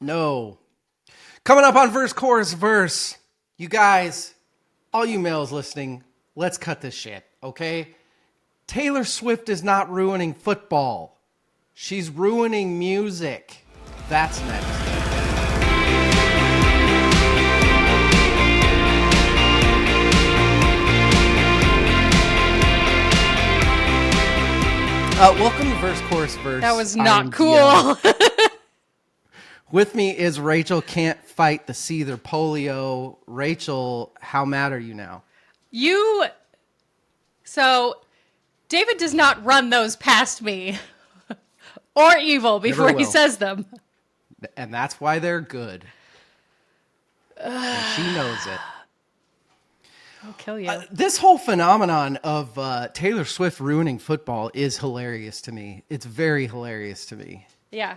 No. Coming up on Verse, Chorus, Verse. You guys, all you males listening, let's cut this shit, okay? Taylor Swift is not ruining football. She's ruining music. That's next. Welcome to Verse, Chorus, Verse. That was not cool. With me is Rachel Can't Fight the Seether Polio. Rachel, how mad are you now? So David does not run those past me or evil before he says them. And that's why they're good. And she knows it. I'll kill you. This whole phenomenon of Taylor Swift ruining football is hilarious to me. It's very hilarious to me. Yeah.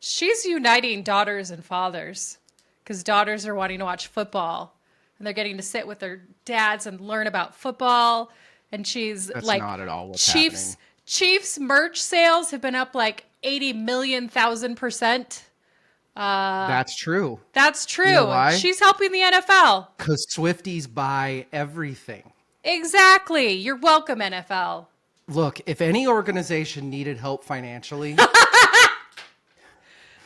She's uniting daughters and fathers because daughters are wanting to watch football and they're getting to sit with their dads and learn about football. And she's That's like, not at all what's happening. Chiefs merch sales have been up like 80,000,000%. That's true. That's true. You know why? She's helping the NFL. Because Swifties buy everything. Exactly. You're welcome, NFL. Look, if any organization needed help financially,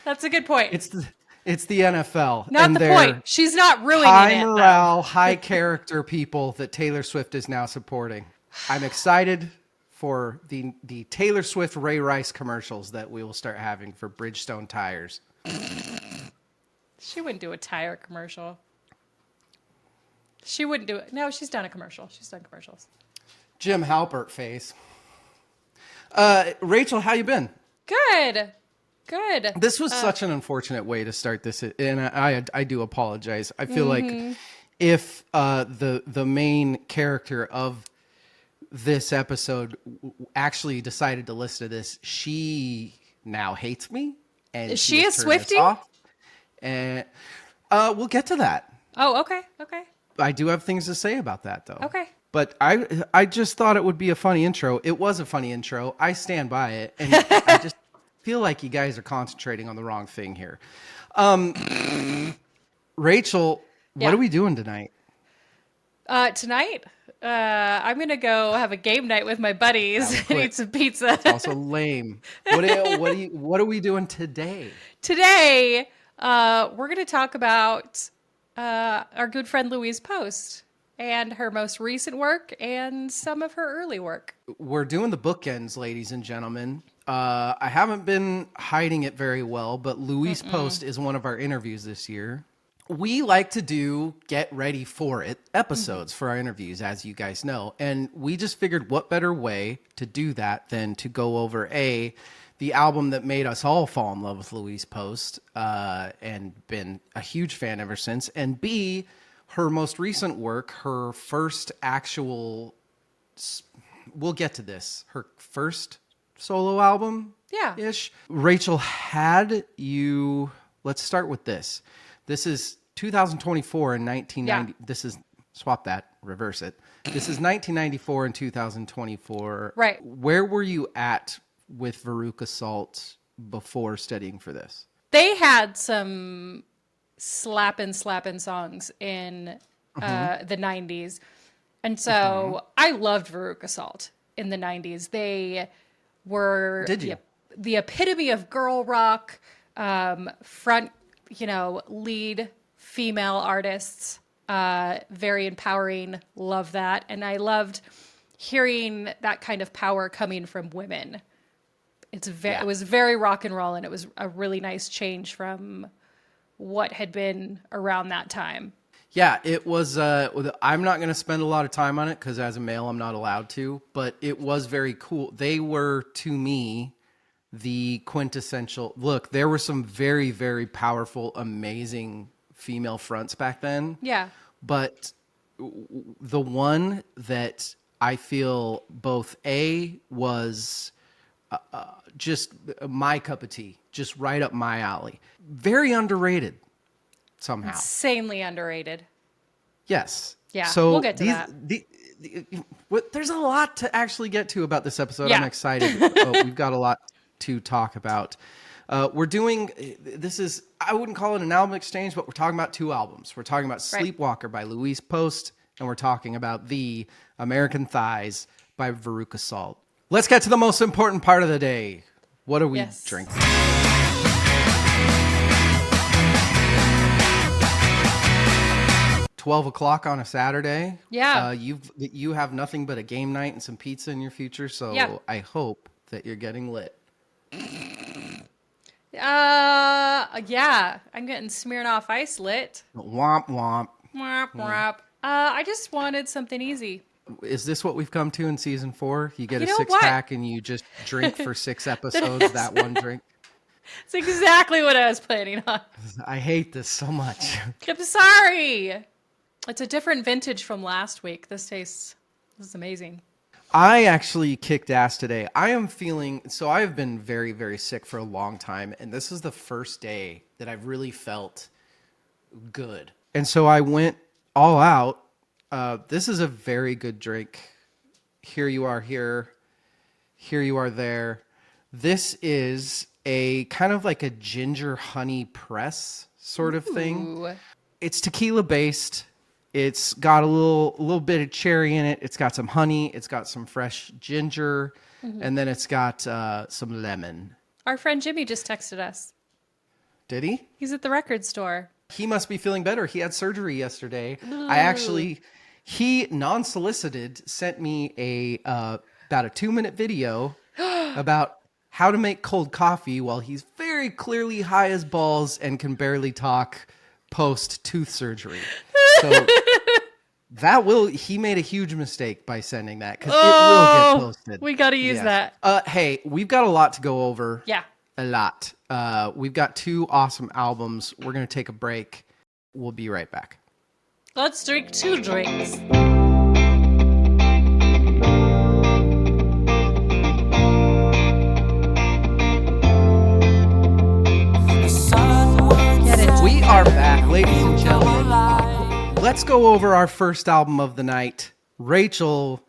That's a good point. it's the NFL. Not and the their point. She's not ruining high it. morale, high character people that Taylor Swift is now supporting. I'm excited for the Taylor Swift Ray Rice commercials that we will start having for Bridgestone tires. She wouldn't do a tire commercial. She wouldn't do it. No, she's done a commercial. She's done commercials. Jim Halpert face. Rachel, how you been? Good. Good. This was such an unfortunate way to start this, and I do apologize. I feel like if the main character of this episode actually decided to listen to this, she now hates me. And Is she a just turned us Swiftie? off. And we'll get to that. Oh, okay. Okay. I do have things to say about that, though. Okay. But I just thought it would be a funny intro. It was a funny intro. I stand by it. And I just feel like you guys are concentrating on the wrong thing here. Rachel, what are we doing tonight? Tonight, I'm going to go have a game night with my buddies and eat some pizza. It's also lame. What are we doing today? Today, we're going to talk about our good friend Louise Post and her most recent work and some of her early work. We're doing the bookends, ladies and gentlemen. I haven't been hiding it very well, but Louise Post is one of our interviews this year. We like to do get ready for it episodes for our interviews, as you guys know. And we just figured what better way to do that than to go over the album that made us all fall in love with Louise Post and been a huge fan ever since. And B, her most recent work, her first actual, we'll get to this, her first solo album. Yeah. Ish. Rachel, let's start with this. This is 2024 and 1990. Yeah. This is, swap that, reverse it. This is 1994 and 2024. Right. Where were you at with Veruca Salt before studying for this? They had some slappin' songs in the 90s. And so I loved Veruca Salt in the 90s. They were the epitome of girl rock, front, lead female artists, very empowering. Love that. And I loved hearing that kind of power coming from women. It was very rock and roll, and it was a really nice change from what had been around that time. Yeah, it was, I'm not going to spend a lot of time on it because as a male, I'm not allowed to, but it was very cool. They were, to me, the quintessential, look, there were some very, very powerful, amazing female fronts back then. Yeah. But the one that I feel both was just my cup of tea, just right up my alley. Very underrated somehow. Insanely underrated. Yes. Yeah, so we'll get to that. There's a lot to actually get to about this episode. Yeah. I'm excited. We've got a lot to talk about. We're doing, this is, I wouldn't call it an album exchange, but we're talking about two albums. We're talking about Sleepwalker by Louise Post, and we're talking about The American Thighs by Veruca Salt. Let's get to the most important part of the day. What are we drinking? 12 o'clock on a Saturday. Yeah. You have nothing but a game night and some pizza in your future, so I hope that you're getting lit. Yeah. I'm getting Smirnoff Ice lit. Womp womp. Womp womp. I just wanted something easy. Is this what we've come to in season 4? You get a know six-pack and you just drink for 6 episodes, that one drink? It's exactly what I was planning on. I hate this so much. I'm sorry. It's a different vintage from last week. This is amazing. I actually kicked ass today. I am feeling, so I have been very, very sick for a long time, and this is the first day that I've really felt good. And so I went all out. This is a very good drink. Here you are here. Here you are there. This is a kind of like a ginger honey press sort of thing. It's tequila based. It's got a little bit of cherry in it. It's got some honey. It's got some fresh ginger. And then it's got some lemon. Our friend Jimmy just texted us. Did he? He's at the record store. He must be feeling better. He had surgery yesterday. He non-solicited sent me about a 2-minute video about how to make cold coffee while he's very clearly high as balls and can barely talk post tooth surgery. So he made a huge mistake by sending that because it will get posted. We got to use that. Hey, we've got a lot to go over. Yeah. A lot. We've got 2 awesome albums. We're going to take a break. We'll be right back. Let's drink 2 drinks. We are back, ladies and gentlemen. Let's go over our first album of the night. Rachel,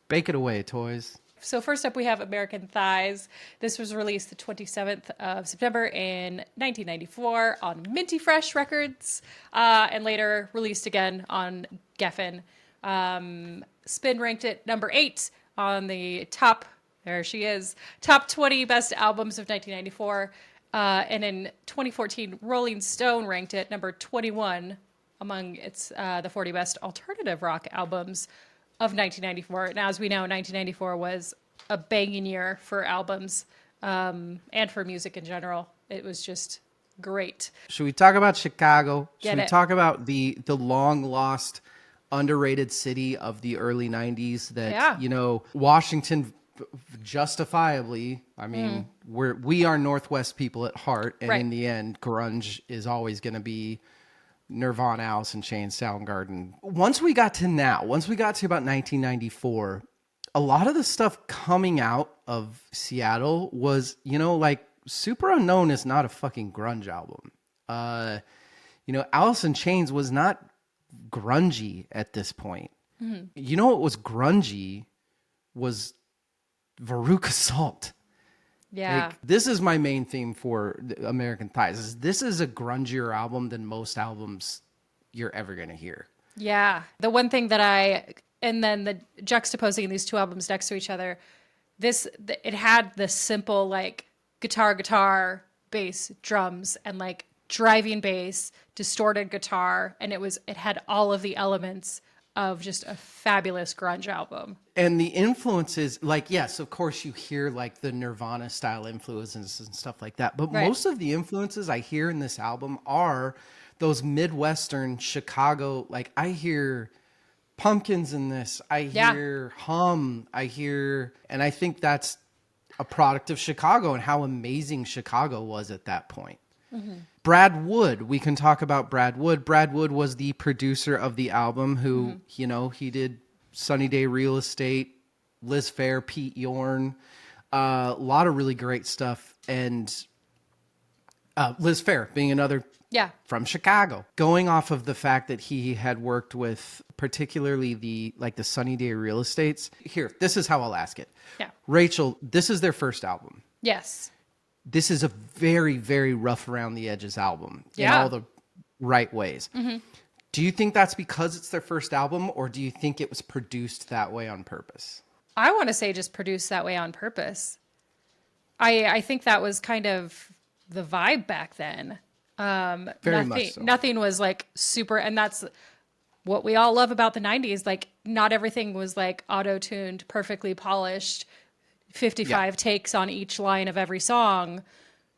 bake it away, toys. So first up, we have American Thighs. This was released the 27th of September in 1994 on Minty Fresh Records, and later released again on Geffen. Spin ranked it number 8 on the top 20 best albums of 1994. And in 2014, Rolling Stone ranked it number 21 among the 40 best alternative rock albums of 1994. Now, as we know, 1994 was a banging year for albums and for music in general. It was just great. Should we talk about Chicago? Should we it. talk about the long lost, underrated city of the early 90s that, Washington justifiably, I mean, we are Northwest people at heart. And in the end, grunge is always going to be Nirvana, Alice in Chains, Soundgarden. Once we got to about 1994, a lot of the stuff coming out of Seattle was, like Super Unknown is not a fucking grunge album. Alice in Chains was not grungy at this point. You know what was grungy was Veruca Salt. Yeah. Like, this is my main theme for American Thighs. This is a grungier album than most albums you're ever going to hear. Yeah. The one thing that and then the juxtaposing these 2 albums next to each other, it had the simple like guitar, bass, drums, and like driving bass, distorted guitar, and it had all of the elements of just a fabulous grunge album. And the influences, like, yes, of course you hear like the Nirvana style influences and stuff like that. But most of the influences I hear in this album are those Midwestern Chicago, like I hear Pumpkins in this. I hear Hum. And I think that's a product of Chicago and how amazing Chicago was at that point. Brad Wood, we can talk about Brad Wood. Brad Wood was the producer of the album who, he did Sunny Day Real Estate, Liz Phair, Pete Yorn, a lot of really great stuff. And Liz Phair being another from Chicago. Going off of the fact that he had worked with particularly the Sunny Day Real Estates. Here, this is how I'll ask it. Yeah. Rachel, this is their first album. Yes. this is a very, very rough around the edges album in Yeah. all the right ways. Do you think that's because it's their first album, or do you think it was produced that way on purpose? I want to say just produced that way on purpose. I think that was kind of the vibe back then. Very much so. Nothing was like super, and that's what we all love about the 90s. Like, not everything was like auto-tuned, perfectly polished, 55 takes on each line of every song.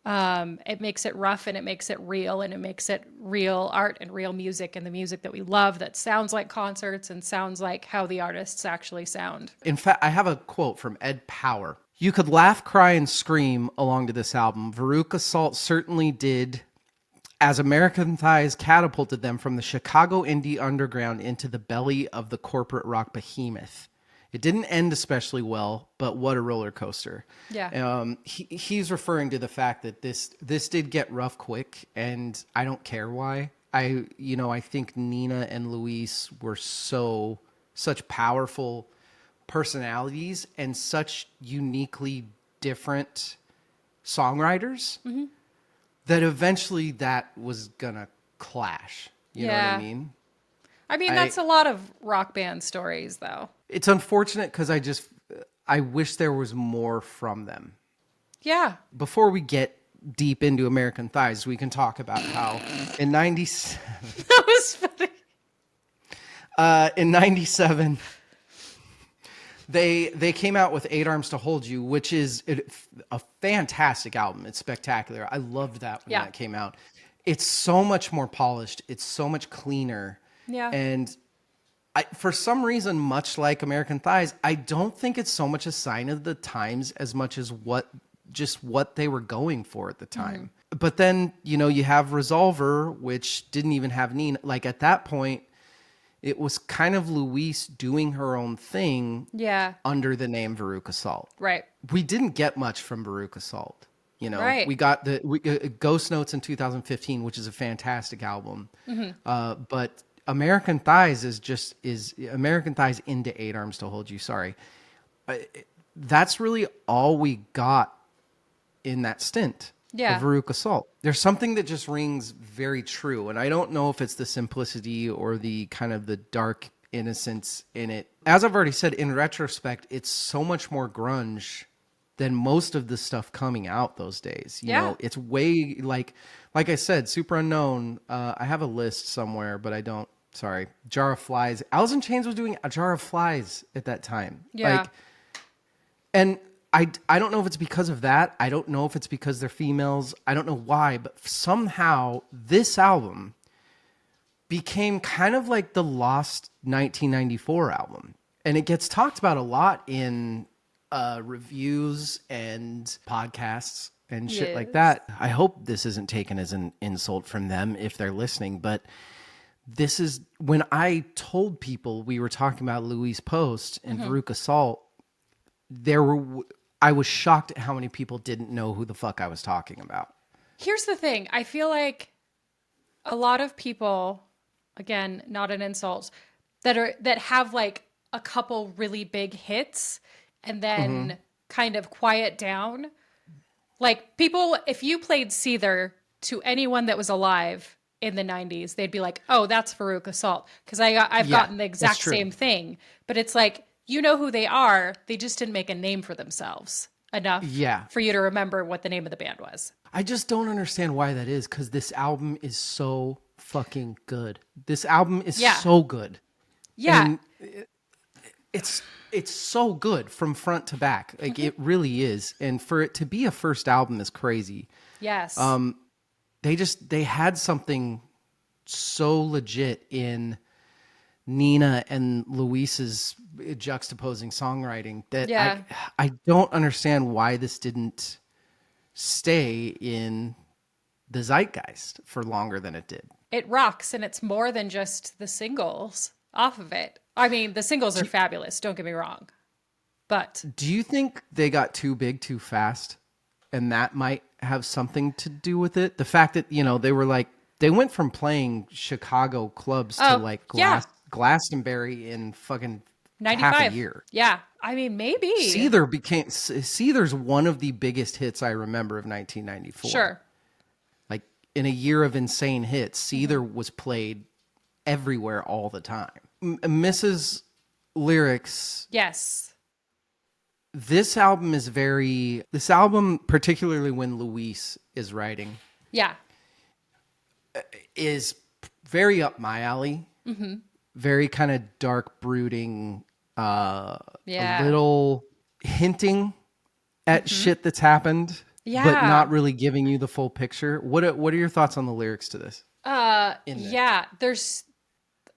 It makes it rough, and it makes it real, and it makes it real art and real music, and the music that we love that sounds like concerts and sounds like how the artists actually sound. In fact, I have a quote from Ed Power. You could laugh, cry, and scream along to this album. Veruca Salt certainly did, as American Thighs catapulted them from the Chicago indie underground into the belly of the corporate rock behemoth. It didn't end especially well, but what a roller coaster. Yeah. He's referring to the fact that this did get rough quick, and I don't care why. I think Nina and Louise were such powerful personalities and such uniquely different songwriters that eventually that was gonna clash. You know what I mean? I mean, that's a lot of rock band stories, though. It's unfortunate because I wish there was more from them. Yeah. Before we get deep into American Thighs, we can talk about how in 97, That was funny. in 97, they came out with 8 Arms to Hold You, which is a fantastic album. It's spectacular. I loved that when that came out. It's so much more polished. It's so much cleaner. Yeah. And for some reason, much like American Thighs, I don't think it's so much a sign of the times as much as what they were going for at the time. But then, you have Resolver, which didn't even have Nina. Like, at that point, it was kind of Louise doing her own thing under the name Veruca Salt. Right. We didn't get much from Veruca Salt. Right. We got Ghost Notes in 2015, which is a fantastic album. But American Thighs is American Thighs into 8 Arms to Hold You. Sorry. That's really all we got in that stint of Veruca Salt. There's something that just rings very true. And I don't know if it's the simplicity or the kind of the dark innocence in it. As I've already said, in retrospect, it's so much more grunge than most of the stuff coming out those days. You know, it's way like I said, Super Unknown. I have a list somewhere, but I don't. Sorry. Jar of Flies. Alice in Chains was doing a Jar of Flies at that time. Yeah. And I don't know if it's because of that. I don't know if it's because they're females. I don't know why, but somehow this album became kind of like the lost 1994 album. And it gets talked about a lot in reviews and podcasts and shit like that. I hope this isn't taken as an insult from them if they're listening, but this is when I told people we were talking about Louise Post and Veruca Salt, I was shocked at how many people didn't know who the fuck I was talking about. Here's the thing. I feel like a lot of people, again, not an insult, that have like a couple really big hits and then kind of quiet down. Like, people, if you played Seether to anyone that was alive in the 90s, they'd be like, oh, that's Veruca Salt. Because I've gotten the exact same thing. But it's like, you know who they are. They just didn't make a name for themselves enough for you to remember what the name of the band was. I just don't understand why that is, because this album is so fucking good. This album is so good. Yeah. And it's so good from front to back. Like, it really is. And for it to be a first album is crazy. Yes. They had something so legit in Nina and Luis's juxtaposing songwriting that I don't understand why this didn't stay in the zeitgeist for longer than it did. It rocks, and it's more than just the singles off of it. I mean, the singles are fabulous, don't get me wrong. But do you think they got too big too fast? And that might have something to do with it? The fact that, they went from playing Chicago clubs to Glastonbury in fucking 95. half a year. Yeah. I mean, maybe. Seether's one of the biggest hits I remember of 1994. Sure. Like in a year of insane hits, Seether was played everywhere all the time. Mrs. Lyrics. Yes. This album, particularly when Louise is writing, Yeah. is very up my alley. Very kind of dark, brooding, a little hinting at shit that's happened, but not really giving you the full picture. What are your thoughts on the lyrics to this? There's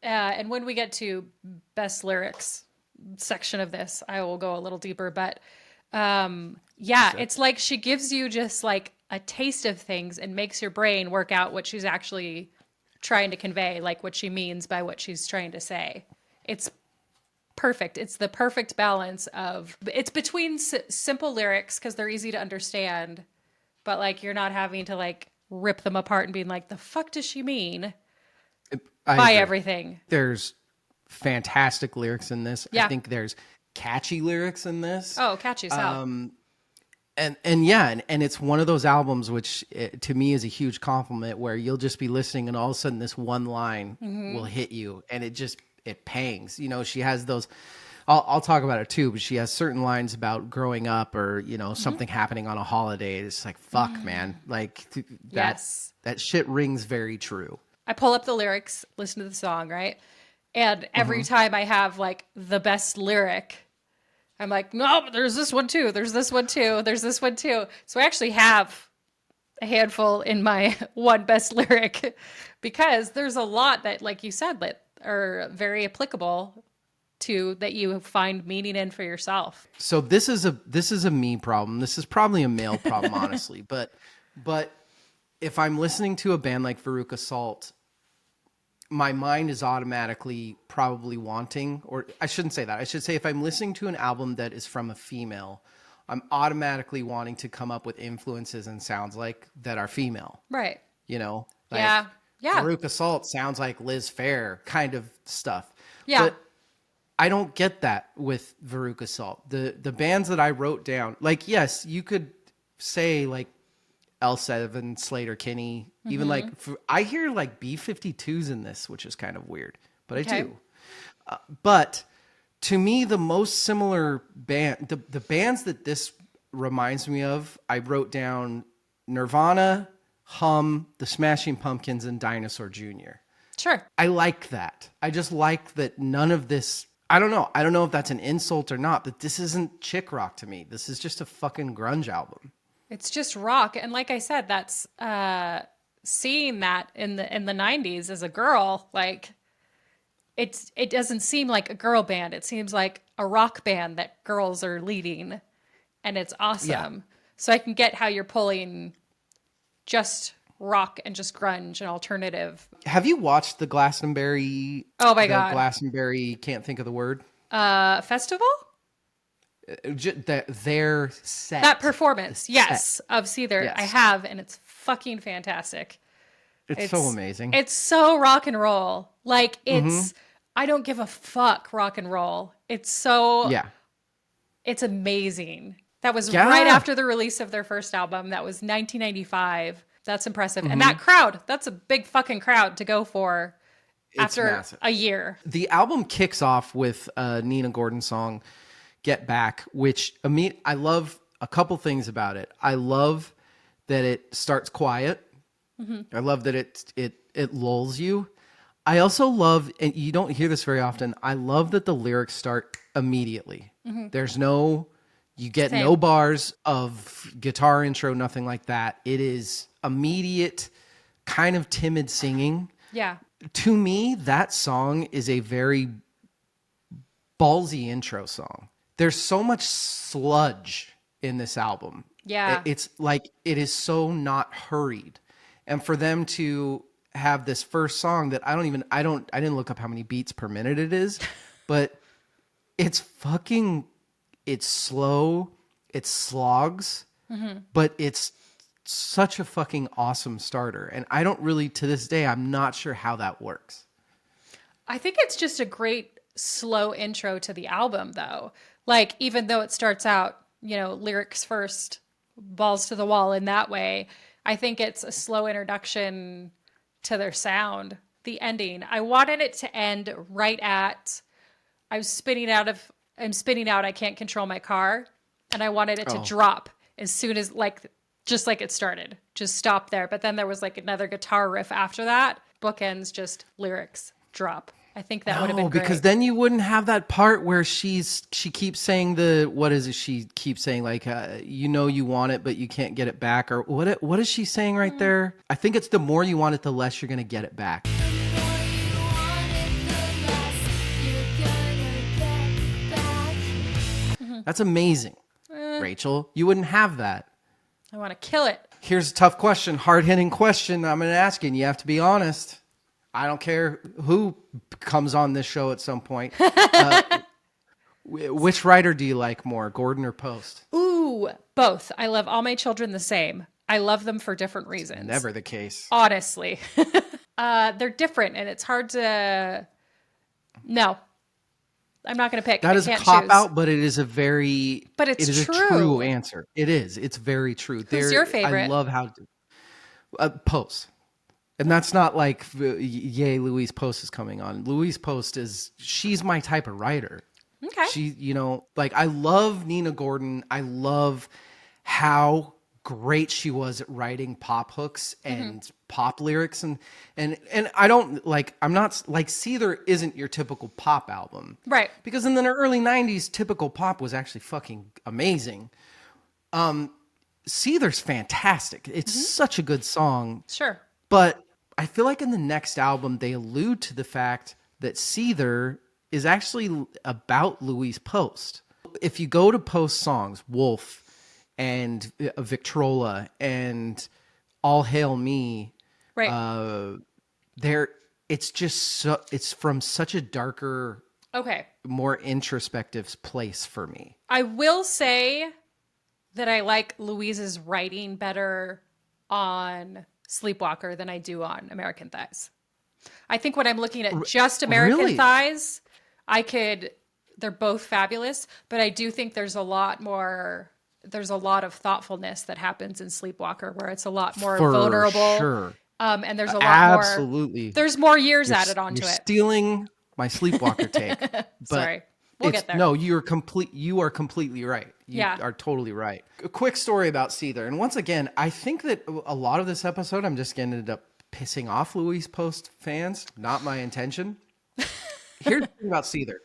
and when we get to best lyrics section of this, I will go a little deeper, but it's like she gives you just like a taste of things and makes your brain work out what she's actually trying to convey, like what she means by what she's trying to say. It's perfect. It's the perfect balance it's between simple lyrics because they're easy to understand, but like you're not having to like rip them apart and being like, the fuck does she mean by everything? There's fantastic lyrics in this. Yeah. I think there's catchy lyrics in this. Oh, catchy as hell. And it's one of those albums which to me is a huge compliment, where you'll just be listening and all of a sudden this one line will hit you and it pangs. You know, she has those, I'll talk about it too, but she has certain lines about growing up or, you know, something happening on a holiday. It's like, fuck, man. Like that shit rings very true. I pull up the lyrics, listen to the song, right? And every time I have like the best lyric, I'm like, no, but there's this one too. There's this one too. There's this one too. So I actually have a handful in my one best lyric because there's a lot that, like you said, that are very applicable to that you find meaning in for yourself. So this is a me problem. This is probably a male problem, honestly. But if I'm listening to a band like Veruca Salt, my mind is automatically probably wanting, or I shouldn't say that. I should say if I'm listening to an album that is from a female, I'm automatically wanting to come up with influences and sounds like that are female. Right. You know? Like Yeah. Veruca Salt sounds like Liz Phair kind of stuff. Yeah. But I don't get that with Veruca Salt. The bands that I wrote down, like, yes, you could say like L7, Slater Kinney, even like I hear like B-52s in this, which is kind of weird, but I do. But to me, the most similar band, the bands that this reminds me of, I wrote down Nirvana, Hum, The Smashing Pumpkins, and Dinosaur Jr. Sure. I like that. I just like that none of this, I don't know. I don't know if that's an insult or not, but this isn't chick rock to me. This is just a fucking grunge album. It's just rock. And like I said, that's seeing that in the 90s as a girl, like it doesn't seem like a girl band. It seems like a rock band that girls are leading, and it's awesome. Yeah. So I can get how you're pulling just rock and just grunge and alternative. Have you watched the Glastonbury? Oh my God. Glastonbury, can't think of the word. Festival? Their set. That performance, yes, of Seether. Yes. I have, and it's fucking fantastic. It's so amazing. It's so rock and roll. Like, it's, I don't give a fuck rock and roll. It's so, it's amazing. That was right after the release of their first album. That was 1995. That's impressive. And that crowd, that's a big fucking crowd to go for after a year. The album kicks off with a Nina Gordon song, Get Back, which I love a couple things about it. I love that it starts quiet. I love that it lulls you. I also love, and you don't hear this very often, I love that the lyrics start immediately. There's you get no bars of guitar intro, nothing like that. It is immediate, kind of timid singing. Yeah. To me, that song is a very ballsy intro song. There's so much sludge in this album. Yeah. It's like, it is so not hurried. And for them to have this first song that I didn't look up how many beats per minute it is, but it's slow, it slogs, but it's such a fucking awesome starter. And I don't really, to this day, I'm not sure how that works. I think it's just a great slow intro to the album though. Like, even though it starts out, lyrics first, balls to the wall in that way, I think it's a slow introduction to their sound. The ending, I wanted it to end right at, I'm spinning out, I can't control my car. And I wanted it to drop as soon as, just like it started, just stop there. But then there was like another guitar riff after that. Bookends, just lyrics, drop. I think that would have been great. Because then you wouldn't have that part where she keeps saying what is it? She keeps saying like, you want it, but you can't get it back. Or what is she saying right there? I think it's the more you want it, the less you're going to get it back. That's amazing, Rachel. You wouldn't have that. I want to kill it. Here's a tough question, hard-hitting question I'm going to ask you, and you have to be honest. I don't care who comes on this show at some point. Which writer do you like more, Gordon or Post? Ooh, both. I love all my children the same. I love them for different reasons. Never the case. Honestly. They're different, and it's hard to... No. I'm not going to pick. That is a cop-out, but it is a very... But it is a true answer. It is. It's very true. Who's your favorite? I love how... Post. And that's not like, yay, Louise Post is coming on. Louise Post she's my type of writer. Okay. She, I love Nina Gordon. I love how great she was at writing pop hooks and pop lyrics. And I don't I'm not like Seether isn't your typical pop album. Right. Because in the early 90s, typical pop was actually fucking amazing. Seether's fantastic. It's such a good song. Sure. But I feel like in the next album, they allude to the fact that Seether is actually about Louise Post. If you go to Post songs, Wolf and Victrola and All Hail Me, right? It's just it's from such a darker, more introspective place for me. I will say that I like Louise's writing better on Sleepwalker than I do on American Thighs. I think when I'm looking at just American Thighs, they're both fabulous, but I do think there's a lot of thoughtfulness that happens in Sleepwalker where it's a lot more vulnerable. Sure. And there's a lot more. There's more years added onto you're it. Stealing my Sleepwalker take. But sorry. We'll get there. No, you are completely right. You are totally right. A quick story about Seether. And once again, I think that a lot of this episode, I'm just going to end up pissing off Louise Post fans. Not my intention. Here's the thing about Seether.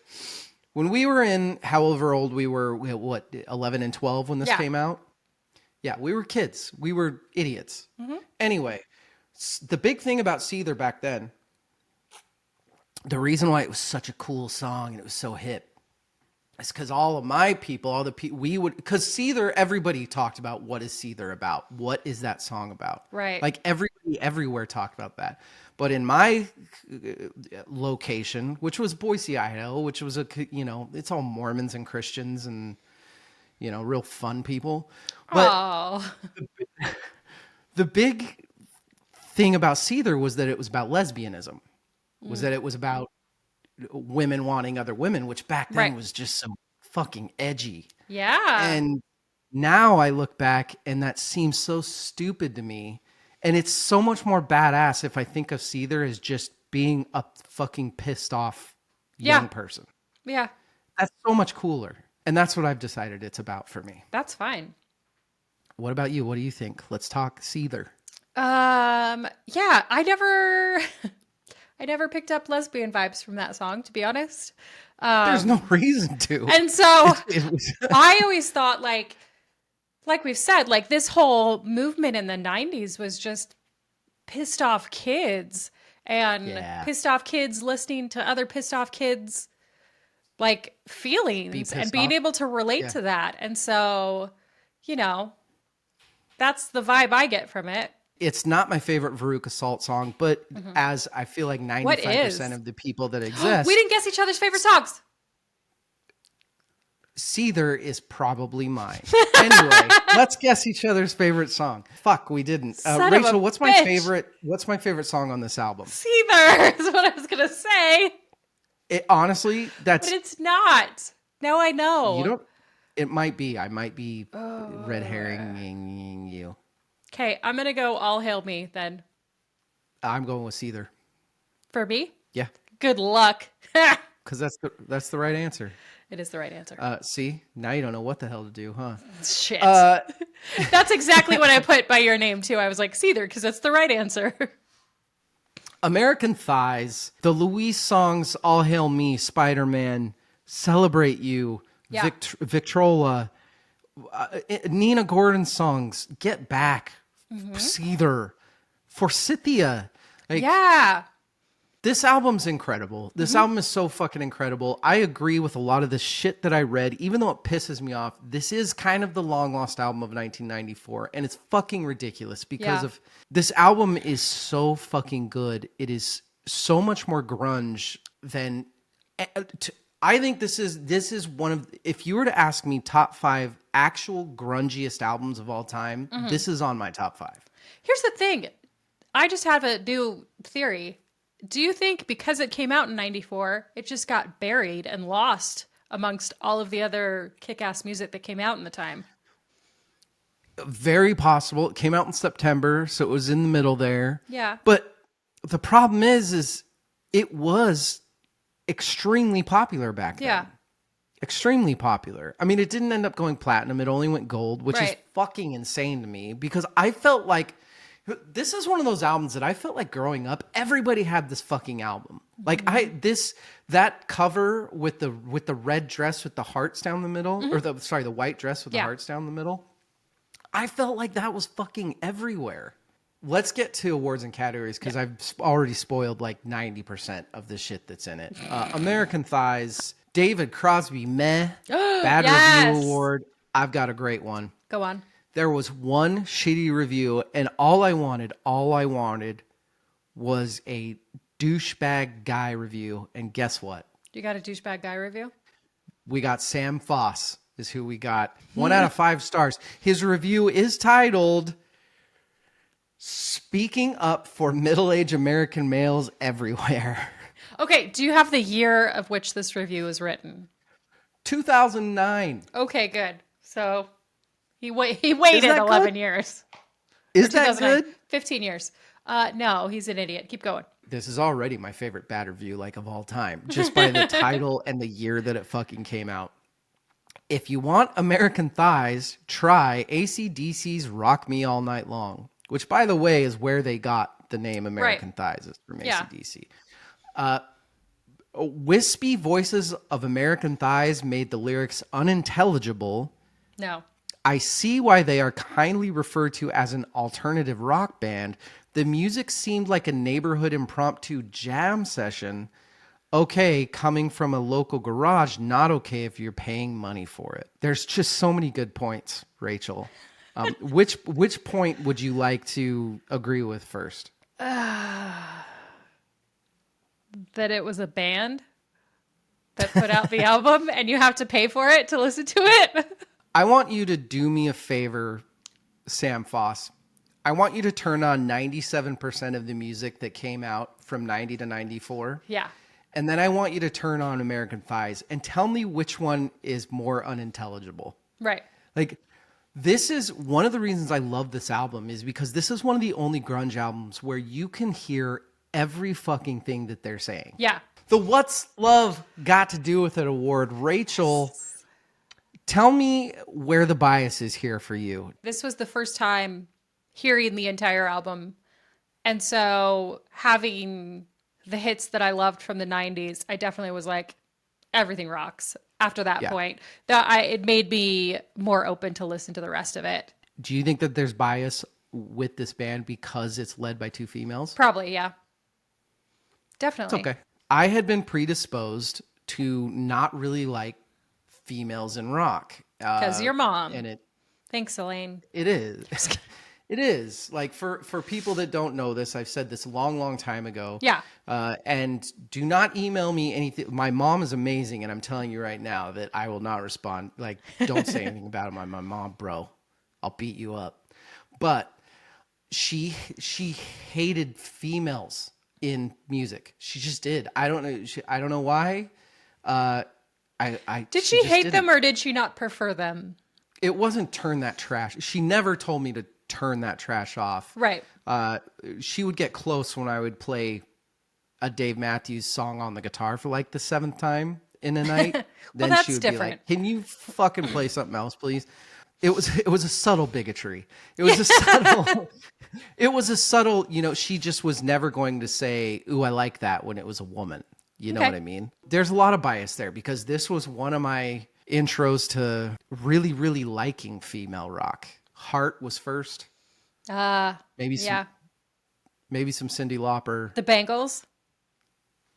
When we were in however old we were, 11 and 12 when this came out? Yeah, we were kids. We were idiots. Anyway, the big thing about Seether back then, the reason why it was such a cool song and it was so hip, it's because all of my people, because Seether, everybody talked about what is Seether about? What is that song about? Right. Like everybody everywhere talked about that. But in my location, which was Boise, Idaho, which was it's all Mormons and Christians and, real fun people. But the big thing about Seether was that it was about lesbianism, was that it was about women wanting other women, which back then was just so fucking edgy. Yeah. And now I look back and that seems so stupid to me. And it's so much more badass if I think of Seether as just being a fucking pissed off young person. Yeah. That's so much cooler. And that's what I've decided it's about for me. That's fine. What about you? What do you think? Let's talk Seether. Yeah, I never picked up lesbian vibes from that song, to be honest. There's no reason to. And so I always thought like we've said, like this whole movement in the 90s was just pissed off kids and pissed off kids listening to other pissed off kids like feelings and being able to relate to that. And so, that's the vibe I get from it. It's not my favorite Veruca Salt song, but as I feel like 95% of the people that exist. We didn't guess each other's favorite songs. Seether is probably mine. Anyway, let's guess each other's favorite song. Fuck, we didn't. Rachel, what's my favorite song on this album? Seether is what I was gonna say. Honestly, But it's not. Now I You know. don't. It might be. I might be red herring you. Okay, I'm gonna go All Hail Me then. I'm going with Seether. For me? Yeah, Good luck. because that's the right answer. It is the right answer. See, now you don't know what the hell to do, huh? Shit. Uh, That's exactly what I put by your name too. I was like, Seether, because that's the right answer. American Thighs, the Louise songs, All Hail Me, Spider-Man, Celebrate You, Yeah. Victrola, Nina Gordon songs, Get Back, Seether, Forsythia. Like, Yeah. this album's incredible. This album is so fucking incredible. I agree with a lot of the shit that I read, even though it pisses me off. This is kind of the long lost album of 1994, and it's fucking ridiculous because Yeah. of this album is so fucking good. It is so much more grunge than I think this is one of, if you were to ask me top 5 actual grungiest albums of all time, this is on my top 5. Here's the thing. I just have a new theory. Do you think because it came out in 94, it just got buried and lost amongst all of the other kick-ass music that came out in the time? Very possible. It came out in September, so it was in the middle there. Yeah. But the problem is it was extremely popular back then. Yeah. Extremely popular. I mean, it didn't end up going platinum. It only went gold, which is Right. fucking insane to me because I felt like this is one of those albums that I felt like growing up, everybody had this fucking album. Like that cover with the red dress with the hearts down the middle, or the white dress with the Yeah. hearts down the middle. I felt like that was fucking everywhere. Let's get to awards and categories because I've already spoiled like 90% of the shit that's in it. American Thighs, David Crosby, meh. Bad Yes. Review Award. I've got a great one. Go on. There was one shitty review, and all I wanted was a douchebag guy review. And guess what? You got a douchebag guy review? We got Sam Foss is who we got. 1 out of 5 stars. His review is titled Speaking Up for Middle-Aged American Males Everywhere. Okay, do you have the year of which this review was written? 2009. Okay, good. So he waited that 11 good? years. Is Or that 2009. good? 15 years. No, he's an idiot. Keep going. This is already my favorite bad review like of all time, just by the title and the year that it fucking came out. If you want American Thighs, try AC/DC's Rock Me All Night Long, which, by the way, is where they got the name American Thighs, is from Yeah. AC/DC. Wispy voices of American Thighs made the lyrics unintelligible. No. I see why they are kindly referred to as an alternative rock band. The music seemed like a neighborhood impromptu jam session. Okay, coming from a local garage, not okay if you're paying money for it. There's just so many good points, Rachel. Which point would you like to agree with first? That it was a band that put out the album and you have to pay for it to listen to it. I want you to do me a favor, Sam Foss. I want you to turn on 97% of the music that came out from 90 to 94. Yeah. And then I want you to turn on American Thighs and tell me which one is more unintelligible. Right. Like, this is one of the reasons I love this album is because this is one of the only grunge albums where you can hear every fucking thing that they're saying. Yeah. The What's Love Got to Do with It award. Rachel, tell me where the bias is here for you. This was the first time hearing the entire album. And so having the hits that I loved from the 90s, I definitely was like, everything rocks after that point. It made me more open to listen to the rest of it. Do you think that there's bias with this band because it's led by 2 females? Probably, yeah. Definitely. It's okay. I had been predisposed to not really like females in rock. Because your mom. And Thanks, Elaine. it is. It is. Like, for people that don't know this, I've said this a long, long time ago. Yeah. And do not email me anything. My mom is amazing, and I'm telling you right now that I will not respond. Like, don't say anything about it. My mom, bro. I'll beat you up. But she hated females in music. She just did. I don't know. I don't know why. I Did she hate them or did she not prefer them? It wasn't turn that trash. She never told me to turn that trash off. Right. She would get close when I would play a Dave Matthews song on the guitar for like the 7th time in a night. Then that's she would different. be like, "Can you fucking play something else, please?" It was a subtle bigotry. It was a subtle. It was a subtle. She just was never going to say, "Ooh, I like that," when it was a woman. You know what I mean? There's a lot of bias there because this was one of my intros to really, really liking female rock. Heart was first. Maybe some Cyndi Lauper. The Bangles?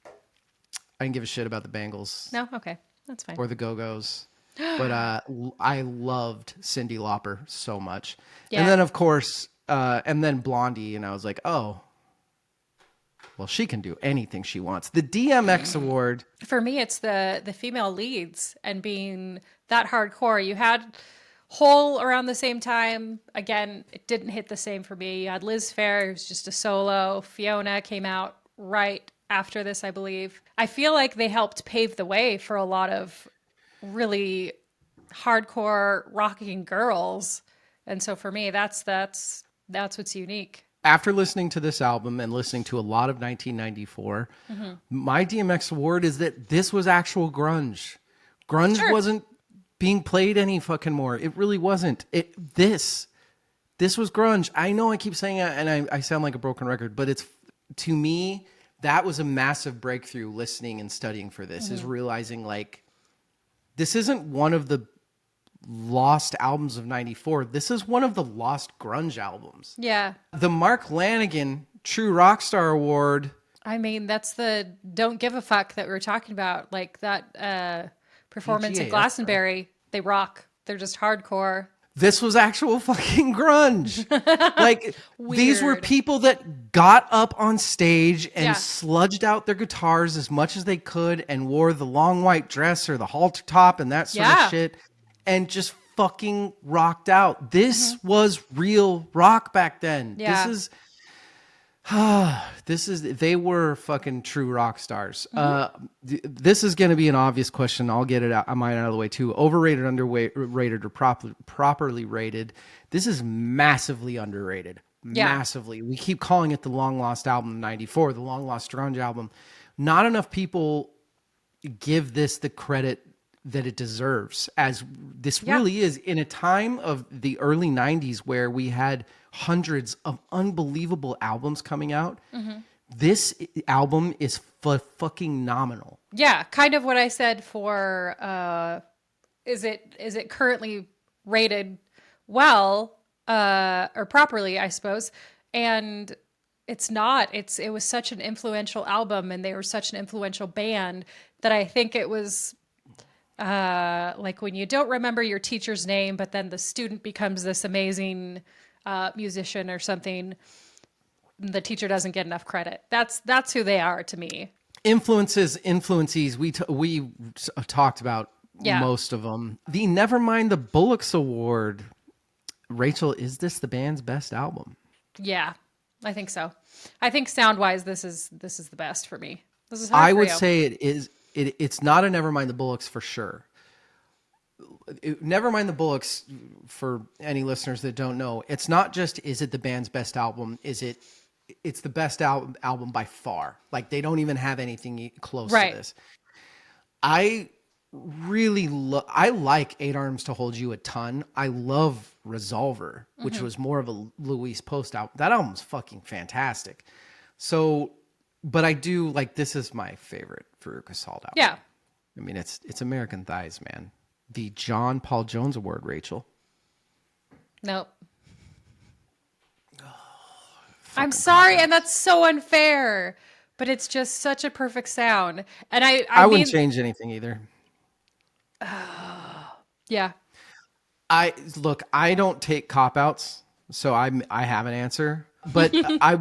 I didn't give a shit about the Bangles. No? Okay. That's fine. Or the Go-Go's. But I loved Cyndi Lauper so much. Yeah. And then, of course, and then Blondie, and I was like, oh, well, she can do anything she wants. The DMX award. For me, it's the female leads and being that hardcore. You had Hole around the same time. Again, it didn't hit the same for me. You had Liz Phair, who's just a solo. Fiona came out right after this, I believe. I feel like they helped pave the way for a lot of really hardcore rocking girls. And so for me, that's what's unique. After listening to this album and listening to a lot of 1994, my DMX award is that this was actual grunge. Grunge wasn't being played any fucking more. It really wasn't. This was grunge. I know I keep saying it and I sound like a broken record, but it's, to me, that was a massive breakthrough listening and studying for this, is realizing like, this isn't one of the lost albums of 94. This is one of the lost grunge albums. Yeah. The Mark Lanigan True Rockstar Award. I mean, that's the don't give a fuck that we were talking about. Like that performance at Glastonbury. They rock. They're just hardcore. This was actual fucking grunge. Like, these were people that got up on stage and sludged out their guitars as much as they could and wore the long white dress or the halter top and that sort of shit and just fucking rocked out. This was real rock back then. Yeah. They were fucking true rock stars. This is going to be an obvious question. I'll get it out. I might out of the way too. Overrated, underrated, or properly rated. This is massively underrated. Yeah. Massively. We keep calling it the long lost album 94, the long lost grunge album. Not enough people give this the credit that it deserves, as this really is in a time of the early 90s where we had hundreds of unbelievable albums coming out. This album is fucking nominal. Yeah, kind of what I said for is it currently rated well or properly, I suppose. And it's not. It was such an influential album and they were such an influential band that I think it was like when you don't remember your teacher's name, but then the student becomes this amazing musician or something, the teacher doesn't get enough credit. That's who they are to me. Influences. We talked about most of them. The Nevermind the Bullocks Award. Rachel, is this the band's best album? Yeah, I think so. I think sound wise, this is the best for me. This is hard I for would you. say it is. It's not a Nevermind the Bullocks for sure. Nevermind the Bullocks, for any listeners that don't know, it's not just, is it the band's best album? It's the best album by far. Like, they don't even have anything close to this. I really I like Eight Arms to Hold You a ton. I love Resolver, which was more of a Louise Post album. That album's fucking fantastic. So, but I do like, this is my favorite Veruca Salt album. Yeah. I mean, it's American Thighs, man. The John Paul Jones Award, Rachel. Nope. I'm sorry, and that's so unfair, but it's just such a perfect sound. And I wouldn't change anything either. Yeah. I don't take cop-outs, so I have an answer. But I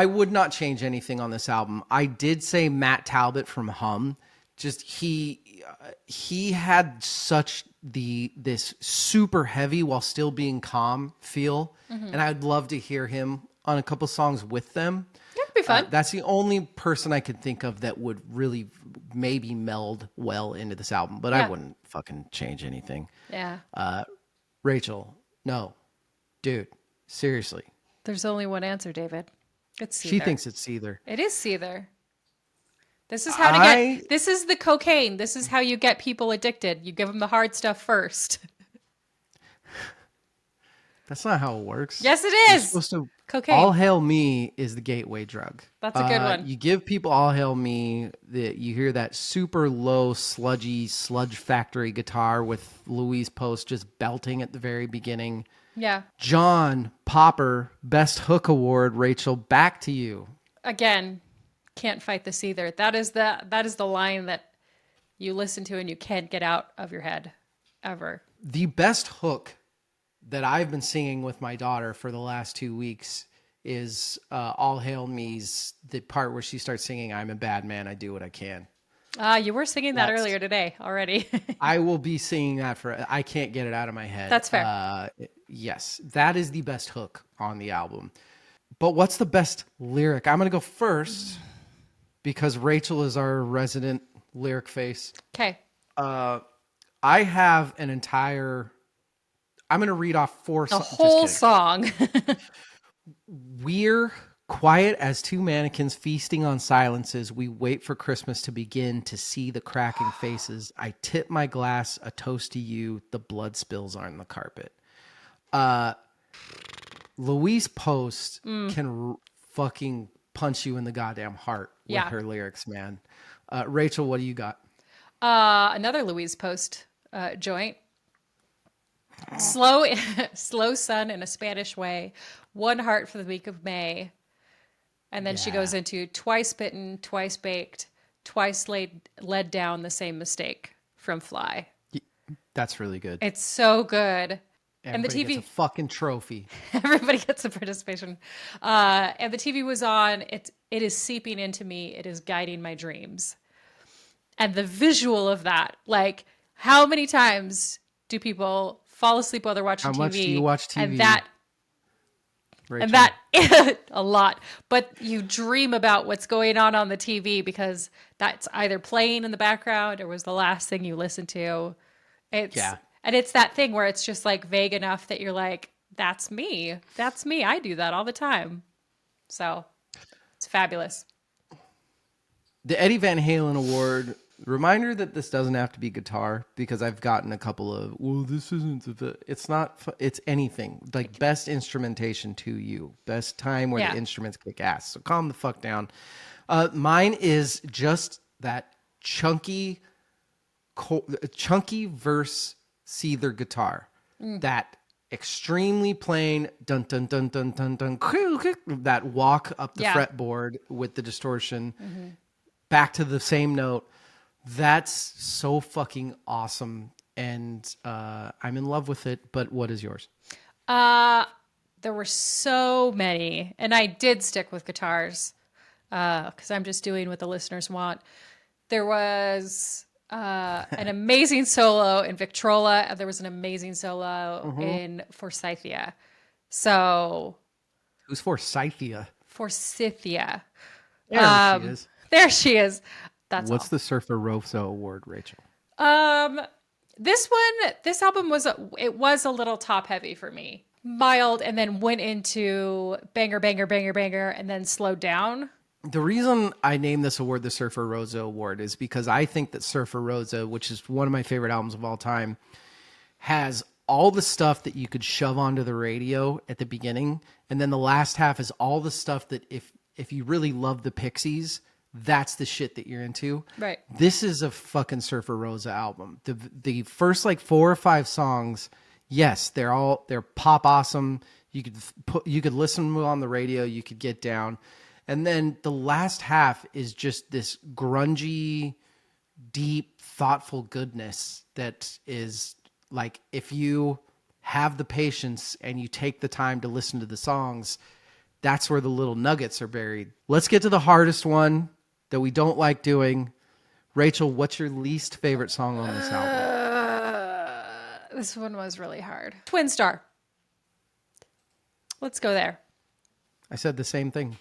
would not change anything on this album. I did say Matt Talbot from Hum. Just he had such this super heavy while still being calm feel, and I'd love to hear him on a couple songs with them. That'd be fun. That's the only person I could think of that would really maybe meld well into this album, but I wouldn't fucking change anything. Yeah. Rachel, no, dude, seriously. There's only one answer, David. It's Seether. She thinks it's Seether. It is Seether. This is how to get. This is the cocaine. This is how you get people addicted. You give them the hard stuff first. That's not how it works. Yes, it You're is. supposed to. Cocaine. All Hail Me is the gateway drug. That's a good one. You give people All Hail Me, you hear that super low, sludgy, sludge factory guitar with Louise Post just belting at the very beginning. Yeah. John Popper, Best Hook Award. Rachel, back to you. Again, can't fight this either. That is the line that you listen to and you can't get out of your head ever. The best hook that I've been singing with my daughter for the last 2 weeks is All Hail Me's the part where she starts singing, I'm a bad man, I do what I can. You were singing that earlier today already. I will be singing that I can't get it out of my head. That's fair. Yes, that is the best hook on the album. But what's the best lyric? I'm going to go first because Rachel is our resident lyric face. Okay. I have an entire... I'm going to read off four songs. A whole song. We're quiet as two mannequins feasting on silences. We wait for Christmas to begin to see the cracking faces. I tip my glass, a toast to you. The blood spills on the carpet. Louise Post can fucking punch you in the goddamn heart with her lyrics, man. Rachel, what do you got? Another Louise Post joint. Slow sun in a Spanish way. One heart for the week of May. And then she goes into twice bitten, twice baked, twice led down the same mistake from Fly. That's really good. It's so good. Everybody and the TV gets a fucking trophy. Everybody gets a participation. And the TV was on. It is seeping into me. It is guiding my dreams. And the visual of that, like how many times do people fall asleep while they're watching TV? How much do you watch TV? And that a lot. But you dream about what's going on the TV because that's either playing in the background or was the last thing you listened to. And it's that thing where it's just like vague enough that you're like, that's me. That's me. I do that all the time. So it's fabulous. The Eddie Van Halen Award. Reminder that this doesn't have to be guitar because I've gotten a couple of, well, this isn't, it's not, it's anything. Like best instrumentation to you. Best time where the instruments kick ass. So calm the fuck down. Mine is just that chunky verse Seether guitar. That extremely plain dun dun dun dun dun dun, that walk up the fretboard with the distortion back to the same note. That's so fucking awesome, and I'm in love with it. But what is yours? There were so many, and I did stick with guitars because I'm just doing what the listeners want. There was an amazing solo in Victrola, and there was an amazing solo in Forsythia. So, who's Forsythia? Forsythia. There she is. There she is. What's the Surfer Rosa Award, Rachel? This album was a little top heavy for me. Mild and then went into banger, banger, banger, banger, and then slowed down. The reason I named this award the Surfer Rosa Award is because I think that Surfer Rosa, which is one of my favorite albums of all time, has all the stuff that you could shove onto the radio at the beginning, and then the last half is all the stuff that if you really love the Pixies, that's the shit that you're into. Right. This is a fucking Surfer Rosa album. The first like 4 or 5 songs, yes, they're pop awesome. You could listen on the radio, you could get down. And then the last half is just this grungy, deep, thoughtful goodness that is like, if you have the patience and you take the time to listen to the songs, that's where the little nuggets are buried. Let's get to the hardest one that we don't like doing. Rachel, what's your least favorite song on this album? This one was really hard. Twin Star. Let's go there. I said the same thing.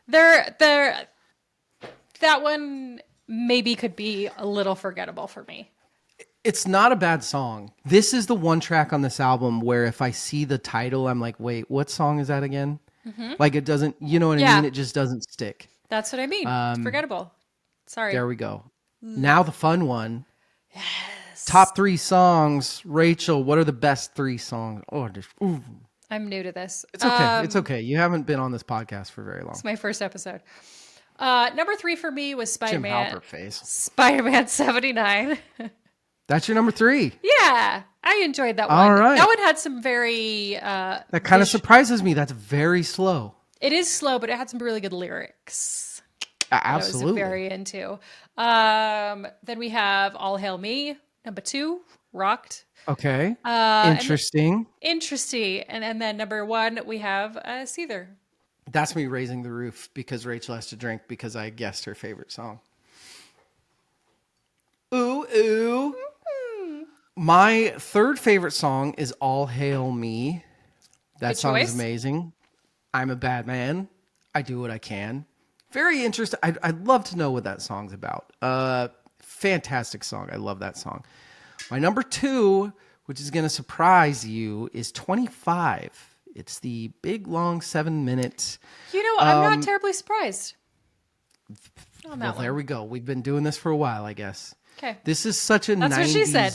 That one maybe could be a little forgettable for me. It's not a bad song. This is the one track on this album where if I see the title, I'm like, wait, what song is that again? Like it doesn't, you know what I Yeah. mean? It just doesn't stick. That's what I mean. It's forgettable. Sorry. There we go. Now the fun one. Yes. Top 3 songs. Rachel, what are the best 3 songs? Oh, just, ooh. I'm new to this. It's okay. It's okay. You haven't been on this podcast for very long. It's my first episode. Number 3 for me was Jim Spider-Man. Halpert face. Spider-Man 79. That's your number 3. Yeah, I enjoyed that one. All right. That one had some very... That kind of surprises me. That's very slow. It is slow, but it had some really good lyrics. Absolutely. I was very into. Then we have All Hail Me, number 2, rocked. Okay. Interesting. Interesting. And then number 1, we have Seether. That's me raising the roof because Rachel has to drink because I guessed her favorite song. Ooh, ooh. My third favorite song is All Hail Me. That Good song choice. is amazing. I'm a bad man. I do what I can. Very interesting. I'd love to know what that song's about. Fantastic song. I love that song. My number 2, which is going to surprise you, is 25. It's the big, long 7-minute. You know, I'm not terribly surprised on that Well, one. there we go. We've been doing this for a while, I guess. Okay. This is such a That's 90s... what she said.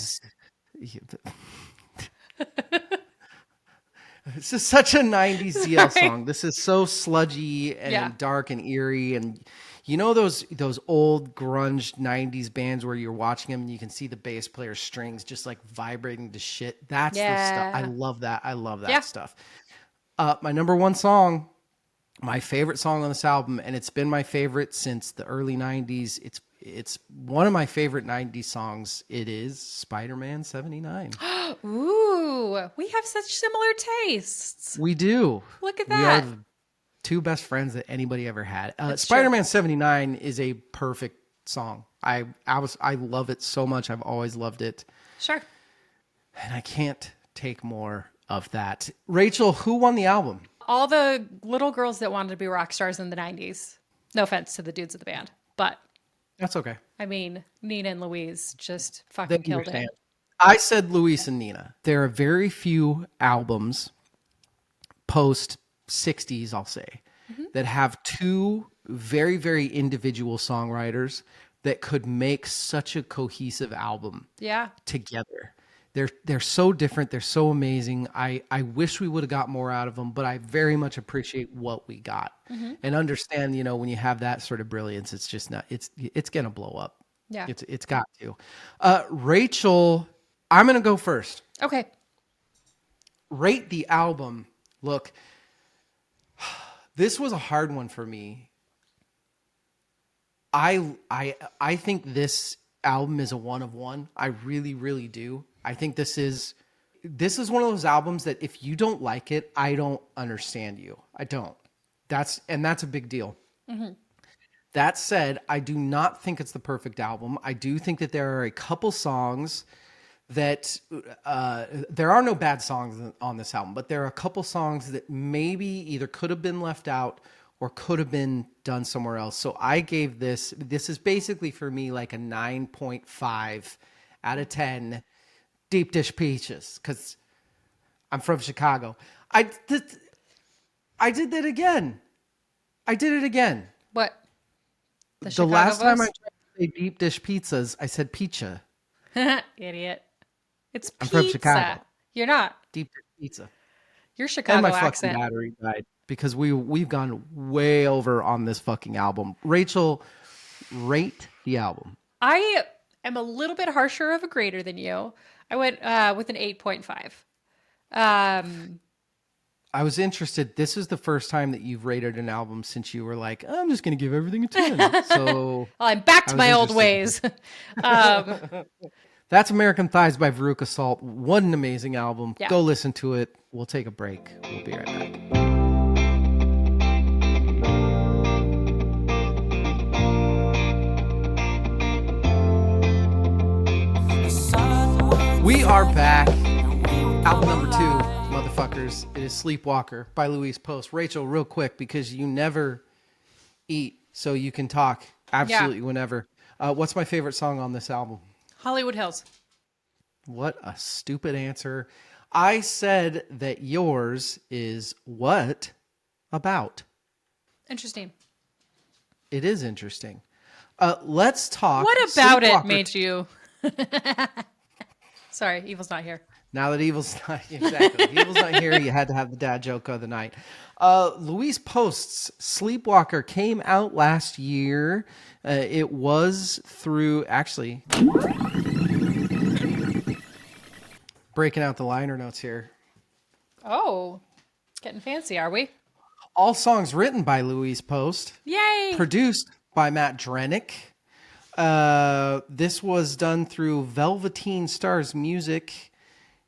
This is such a 90s ZL Right. song. This is so sludgy and dark and eerie. And you know those old grunge 90s bands where you're watching them and you can see the bass player's strings just like vibrating to shit? That's the stuff. I love that. I love that stuff. My number 1 song, my favorite song on this album, and it's been my favorite since the early 90s. It's one of my favorite 90s songs. It is Spider-Man 79. Ooh, we have such similar tastes. We do. Look at We that. are the 2 best friends that anybody ever had. That's Spider-Man 79 is a perfect song. I love it so much. I've always loved it. Sure. And I can't take more of that. Rachel, who won the album? All the little girls that wanted to be rock stars in the 90s. No offense to the dudes of the band, but That's okay. I mean, Nina and Louise just fucking They killed understand. it. I said Louise and Nina. There are very few albums post 60s, I'll say, that have 2 very, very individual songwriters that could make such a cohesive album Yeah. together. They're so different. They're so amazing. I wish we would have got more out of them, but I very much appreciate what we got and understand, when you have that sort of brilliance, it's just not, it's going to blow up. Yeah. It's got to. Rachel, I'm going to go first. Okay. Rate the album. Look, this was a hard one for me. I think this album is a 1 of 1. I really, really do. I think this is one of those albums that if you don't like it, I don't understand you. I don't. That's a big deal. That said, I do not think it's the perfect album. I do think that there are a couple songs that there are no bad songs on this album, but there are a couple songs that maybe either could have been left out or could have been done somewhere else. So I gave this is basically for me like a 9.5 out of 10 deep dish peaches because I'm from Chicago. I did that again. I did it again. What? The last time I tried to say deep dish pizzas, I said pizza. Idiot. It's I'm pizza. from Chicago. You're not. Deep dish pizza. Your And Chicago my accent. fucking battery died because we've gone way over on this fucking album. Rachel, rate the album. I am a little bit harsher of a grader than you. I went with an 8.5. I was interested. This is the first time that you've rated an album since you were like, I'm just going to give everything a 10. So Well, I'm back to I was my old ways. interested. That's American Thighs by Veruca Salt. What an amazing album. Yeah. Go listen to it. We'll take a break. We'll be right back. We are back. Album number 2, motherfuckers. It is Sleepwalker by Louise Post. Rachel, real quick, because you never eat, so you can talk absolutely whenever. What's my favorite song on this album? Hollywood Hills. What a stupid answer. I said that yours is What About? Interesting. It is interesting. Let's talk. What about it Sleepwalker. made you? Sorry, Evil's not here. Now that Evil's not Evil's not here, you had to have the dad joke of the night. Louise Post's Sleepwalker came out last year. It was through actually breaking out the liner notes here. Oh, getting fancy, are we? All songs written by Louise Post. Yay! Produced by Matt Drenick. This was done through Velveteen Stars Music.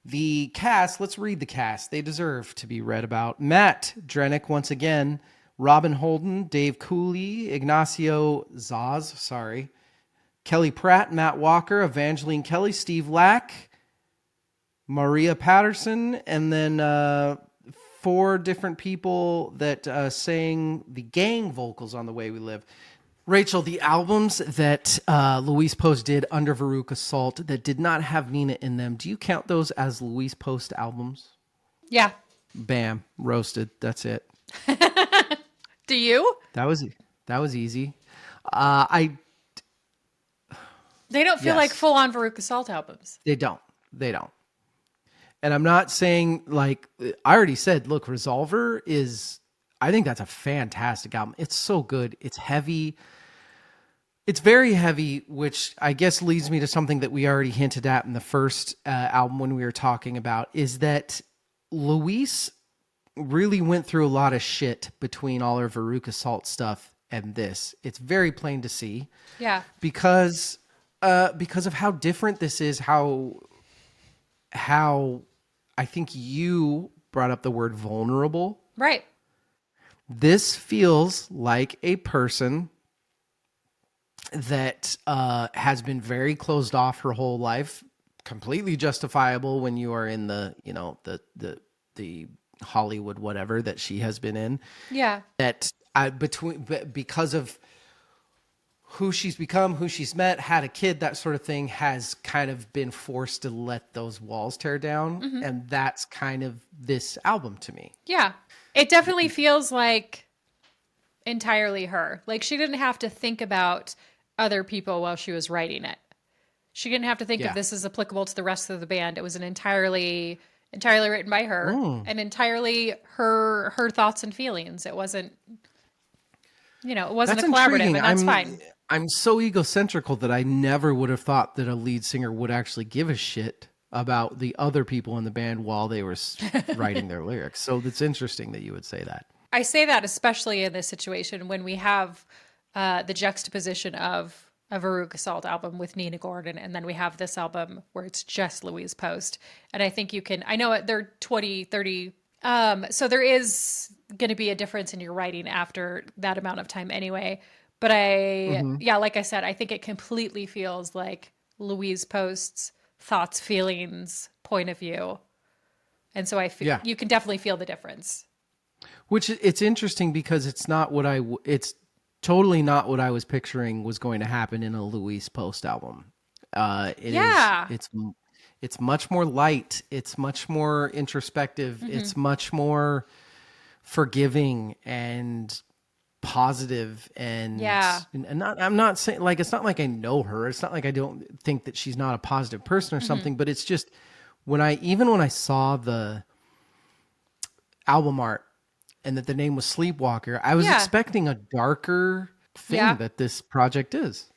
The cast, let's read the cast. They deserve to be read about. Matt Drenick, once again. Robin Holden, Dave Cooley, Ignacio Zaz, Kelly Pratt, Matt Walker, Evangeline Kelly, Steve Lack, Maria Patterson, and then 4 different people that sang the gang vocals on The Way We Live. Rachel, the albums that Louise Post did under Veruca Salt that did not have Nina in them, do you count those as Louise Post albums? Yeah. Bam, roasted. That's it. Do you? That was easy. They don't feel Yes. like full-on Veruca Salt albums. They don't. And I'm not saying like I already said. Look, Resolver is. I think that's a fantastic album. It's so good. It's heavy. It's very heavy, which I guess leads me to something that we already hinted at in the first album when we were talking about, is that Louise really went through a lot of shit between all her Veruca Salt stuff and this. It's very plain to see. Yeah. Because of how different this is, how I think you brought up the word vulnerable. Right. This feels like a person that has been very closed off her whole life, completely justifiable when you are in the Hollywood whatever that she has been in. Yeah. That because of who she's become, who she's met, had a kid, that sort of thing, has kind of been forced to let those walls tear down. Mm-hmm. And that's kind of this album to me. Yeah. It definitely feels like entirely her. Like she didn't have to think about other people while she was writing it. She didn't have to think if this is applicable to the rest of the band. It was an entirely written by her and entirely her thoughts and feelings. It wasn't, it wasn't That's a collaborative, intriguing. and that's fine. I'm so egocentrical that I never would have thought that a lead singer would actually give a shit about the other people in the band while they were writing their lyrics. So it's interesting that you would say that. I say that especially in this situation when we have the juxtaposition of a Veruca Salt album with Nina Gordon, and then we have this album where it's just Louise Post. And I think I know they're 20, 30. So there is going to be a difference in your writing after that amount of time anyway. But like I said, I think it completely feels like Louise Post's thoughts, feelings, point of view. And so I feel you can definitely feel the difference. Which it's interesting because it's totally not what I was picturing was going to happen in a Louise Post album. It's much more light. It's much more introspective. Mm-hmm. It's much more forgiving and positive and I'm not saying like, it's not like I know her. It's not like I don't think that she's not a positive person or something, but it's just when I saw the album art and that the name was Sleepwalker, I was expecting a darker thing that this project is.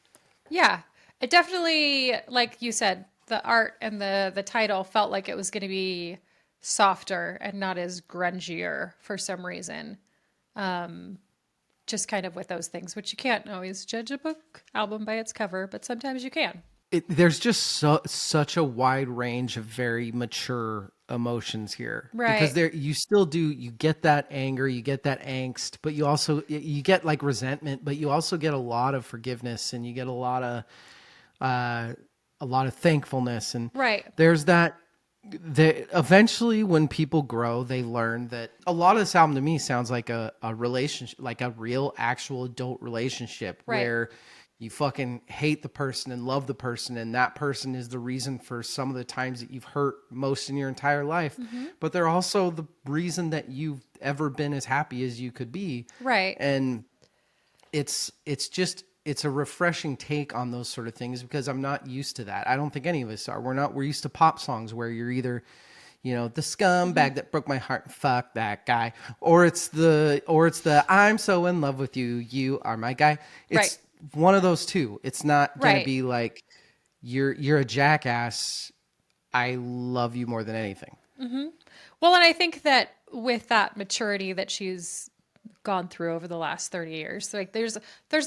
Yeah. It definitely, like you said, the art and the title felt like it was going to be softer and not as grungier for some reason. Just kind of with those things, which you can't always judge a book album by its cover, but sometimes you can. There's just such a wide range of very mature emotions here, right? Because you get that anger, you get that angst, but you get like resentment, but you also get a lot of forgiveness, and you get a lot of thankfulness, and there's that. Eventually, when people grow, they learn that a lot of this album to me sounds like a relationship, like a real, actual adult relationship, where you fucking hate the person and love the person, and that person is the reason for some of the times that you've hurt most in your entire life. But they're also the reason that you've ever been as happy as you could be. Right. And it's a refreshing take on those sort of things, because I'm not used to that. I don't think any of us are. We're used to pop songs where you're either, the scumbag that broke my heart, fuck that guy, or it's the I'm so in love with you, you are my guy. It's one of those two. It's not going to be like you're a jackass, I love you more than anything. Well, and I think that with that maturity that she's gone through over the last 30 years, like there's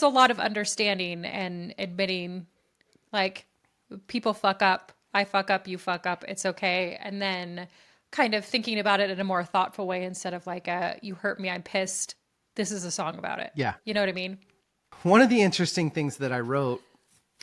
a lot of understanding and admitting, like, people fuck up, I fuck up, you fuck up, it's okay. And then kind of thinking about it in a more thoughtful way, instead of like you hurt me, I'm pissed, this is a song about it. Yeah. You know what I mean? One of the interesting things that I wrote,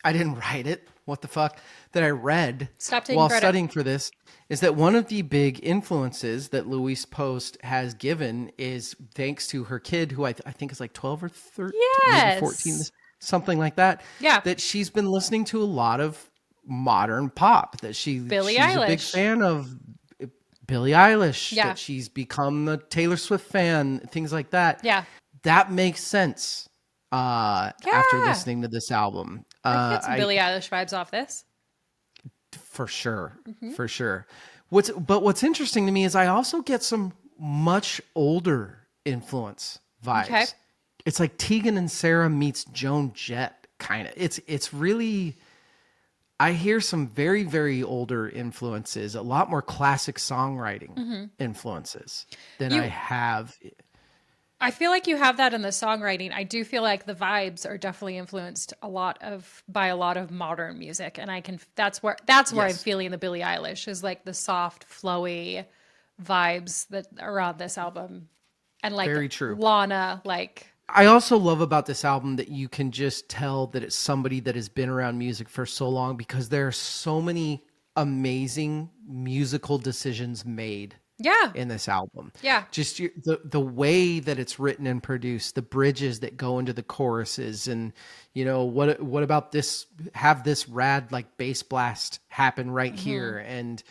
I didn't write it, what the fuck, that I read while studying for this, is that one of the big influences that Louise Post has given is thanks to her kid, who I think is like 12 or 13, maybe 14, something like that. Yeah. That she's been listening to a lot of modern pop, that she's Eilish. A big fan of Billie Eilish, Yeah. that she's become a Taylor Swift fan, things like that. Yeah. That makes sense after listening to this album. I get some Billie Eilish vibes off this. For sure. For sure. What's interesting to me is I also get some much older influence vibes. Okay. It's like Tegan and Sarah meets Joan Jett, kind of. It's really, I hear some very, very older influences, a lot more classic songwriting influences than I have. I feel like you have that in the songwriting. I do feel like the vibes are definitely influenced by a lot of modern music, and that's where I'm feeling the Billie Eilish is like the soft, flowy vibes that are on this album, and like Very true. Lana, like. I also love about this album that you can just tell that it's somebody that has been around music for so long, because there are so many amazing musical decisions made. Yeah. In this album. Yeah. Just the way that it's written and produced, the bridges that go into the choruses, and what about this, have this rad like bass blast happen right here, and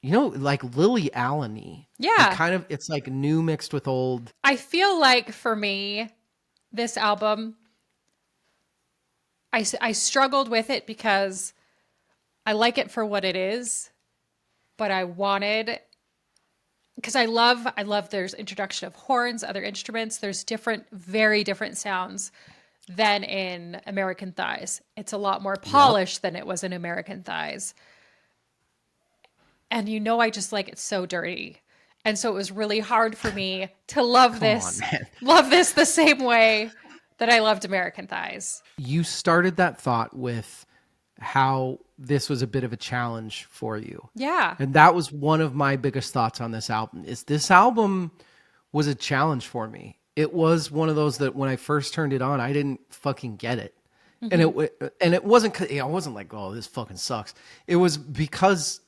like Lily Allen-y. Yeah. It's like new mixed with old. I feel like for me, this album, I struggled with it because I like it for what it is, but I wanted, because I love there's introduction of horns, other instruments. There's very different sounds than in American Thighs. It's a lot more polished than it was in American Thighs. And I just like it so dirty. And so it was really hard for me to love this the same way that I loved American Thighs. You started that thought with how this was a bit of a challenge for you. Yeah. And that was one of my biggest thoughts on this album, is this album was a challenge for me. It was one of those that when I first turned it on, I didn't fucking get it. And it wasn't, I wasn't like, oh, this fucking sucks. It was because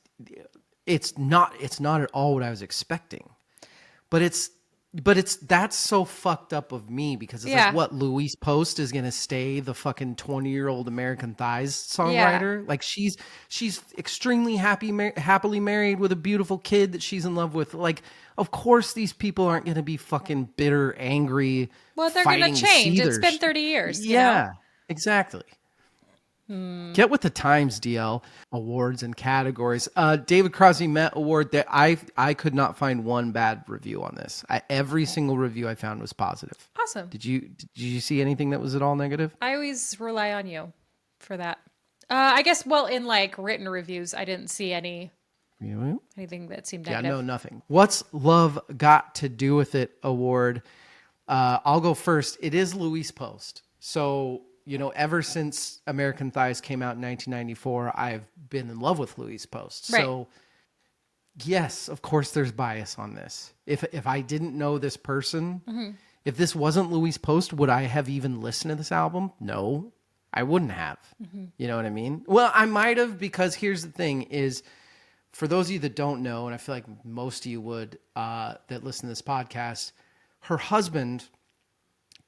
it's not at all what I was expecting. But that's so fucked up of me, because it's like, what, Louise Post is going to stay the fucking 20-year-old American Thighs songwriter? Like she's extremely happily married with a beautiful kid that she's in love with. Like, of course these people aren't going to be fucking bitter, angry. Well, they're going to change. It's been 30 years. Yeah, exactly. Get with the times, DL. Awards and categories. David Crosby Met Award. That I could not find one bad review on this. Every single review I found was positive. Awesome. Did you see anything that was at all negative? I always rely on you for that. I guess, well, in like written reviews, I didn't see anything that seemed negative. Yeah, no, nothing. What's Love Got to Do with It award? I'll go first. It is Louise Post. So, ever since American Thighs came out in 1994, I've been in love with Louise Post. Right. So, yes, of course there's bias on this. If I didn't know this person, if this wasn't Louise Post, would I have even listened to this album? No, I wouldn't have. You know what I mean? Well, I might have, because here's the thing is, for those of you that don't know, and I feel like most of you would, that listen to this podcast, her husband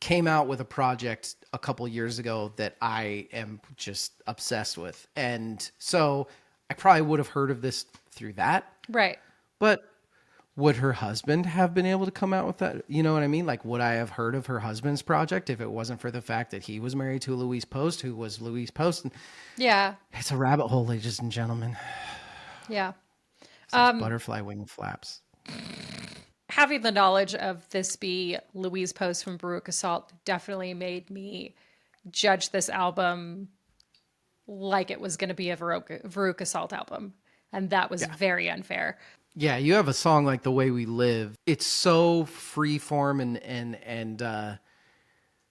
came out with a project a couple years ago that I am just obsessed with. And so I probably would have heard of this through that. Right. But would her husband have been able to come out with that? You know what I mean? Like, would I have heard of her husband's project if it wasn't for the fact that he was married to Louise Post, who was Louise Post? And Yeah. it's a rabbit hole, ladies and gentlemen. Yeah. Butterfly wing flaps. Having the knowledge of this be Louise Post from Baruch Assault definitely made me judge this album like it was going to be a Baruch Assault album. And that was very unfair. Yeah, you have a song like The Way We Live. It's so freeform and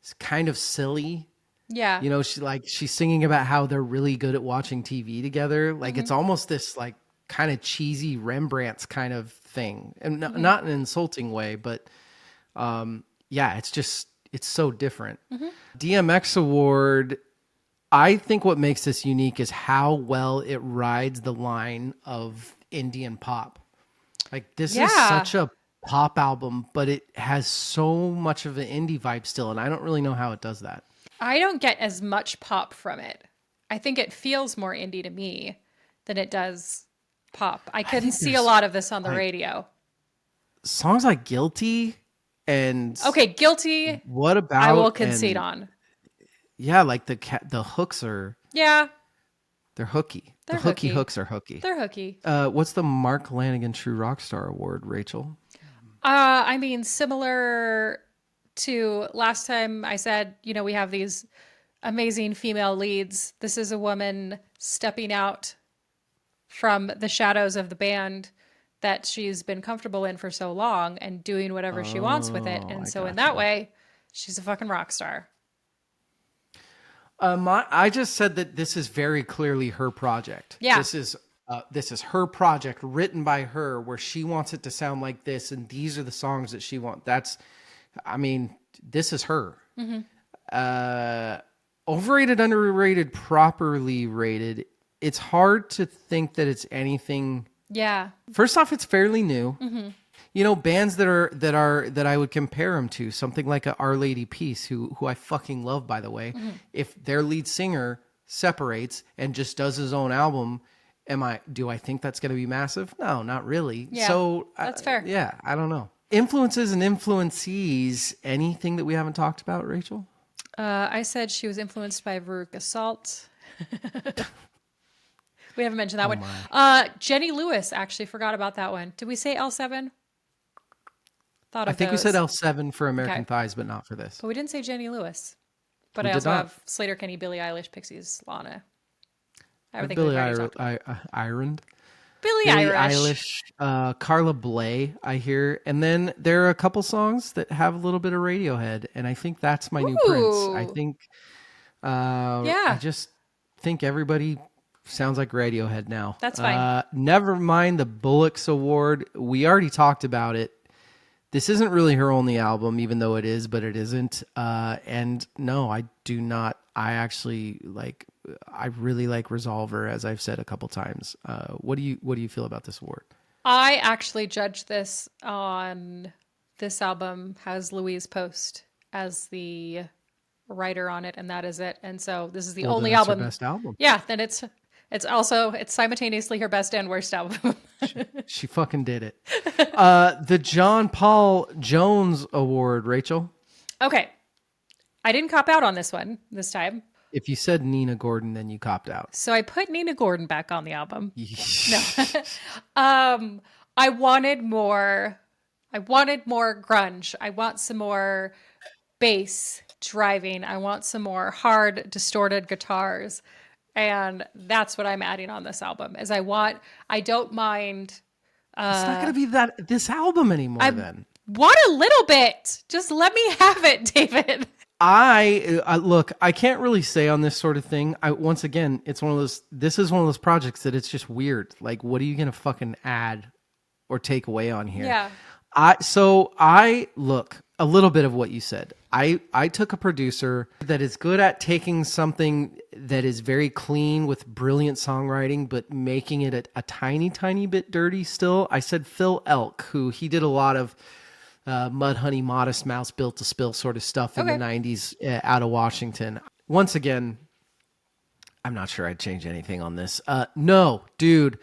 it's kind of silly. Yeah. You know, she's singing about how they're really good at watching TV together. Like it's almost this like kind of cheesy Rembrandt's kind of thing, and not in an insulting way, but yeah, it's so different. DMX Award. I think what makes this unique is how well it rides the line of Indian pop. Like this is such a pop album, but it has so much of an indie vibe still, and I don't really know how it does that. I don't get as much pop from it. I think it feels more indie to me than it does pop. I couldn't see a lot of this on the radio. Songs like Guilty and Okay, Guilty. What About I will concede on. Yeah, like the hooks are they're hooky. They're the hooky hooky. hooks are hooky. They're hooky. What's the Mark Lanigan True Rockstar Award, Rachel? I mean, similar to last time I said, you know, we have these amazing female leads. This is a woman stepping out from the shadows of the band that she's been comfortable in for so long and doing whatever she wants with it. And so in that way, she's a fucking rock star. I just said that this is very clearly her project. Yeah. This is her project written by her where she wants it to sound like this. And these are the songs that she wants. This is her. Overrated, underrated, properly rated. It's hard to think that it's anything. Yeah. First off, it's fairly new. You know, bands that I would compare them to, something like a Our Lady Peace, who I fucking love, by the way. If their lead singer separates and just does his own album, do I think that's going to be massive? No, not really. Yeah, so that's fair. Yeah, I don't know. Influences and influencees. Anything that we haven't talked about, Rachel? I said she was influenced by Baruch Assault. We haven't mentioned that one. Jenny Lewis, actually forgot about that one. Did we say L7? I think we said L7 for American Thighs, but not for this. But we didn't say Jenny Lewis. But We I did also not. have Slater, Kenny, Billie Eilish, Pixies, Lana. I think Billie we've already talked about Billie Eilish, Carla Bley, I hear. And then there are a couple songs that have a little bit of Radiohead, and I think that's my new Prince. I think I just think everybody sounds like Radiohead now. That's fine. Never mind the Bullocks Award. We already talked about it. This isn't really her only album, even though it is, but it isn't. And no, I do not. I really like Resolver, as I've said a couple times. What do you feel about this award? I actually judged this on this album has Louise Post as the writer on it, and that is it. And so this is the only album. Her best album. Yeah, then it's simultaneously her best and worst album. She fucking did it. The John Paul Jones Award, Rachel. Okay. I didn't cop out on this one this time. If you said Nina Gordon, then you copped out. So I put Nina Gordon back on the album. No. I wanted more grunge. I want some more bass driving. I want some more hard, distorted guitars. And that's what I'm adding on this album. I don't mind. It's not going to be this album anymore then. Want a little bit. Just let me have it, David. Look, I can't really say on this sort of thing. Once again, this is one of those projects that it's just weird. Like, what are you going to fucking add or take away on here? Yeah. Look, a little bit of what you said. I took a producer that is good at taking something that is very clean with brilliant songwriting, but making it a tiny, tiny bit dirty still. I said Phil Elk, who he did a lot of Mud Honey Modest Mouse Built to Spill sort of stuff in the Okay. 90s out of Washington. Once again, I'm not sure I'd change anything on this. No, dude.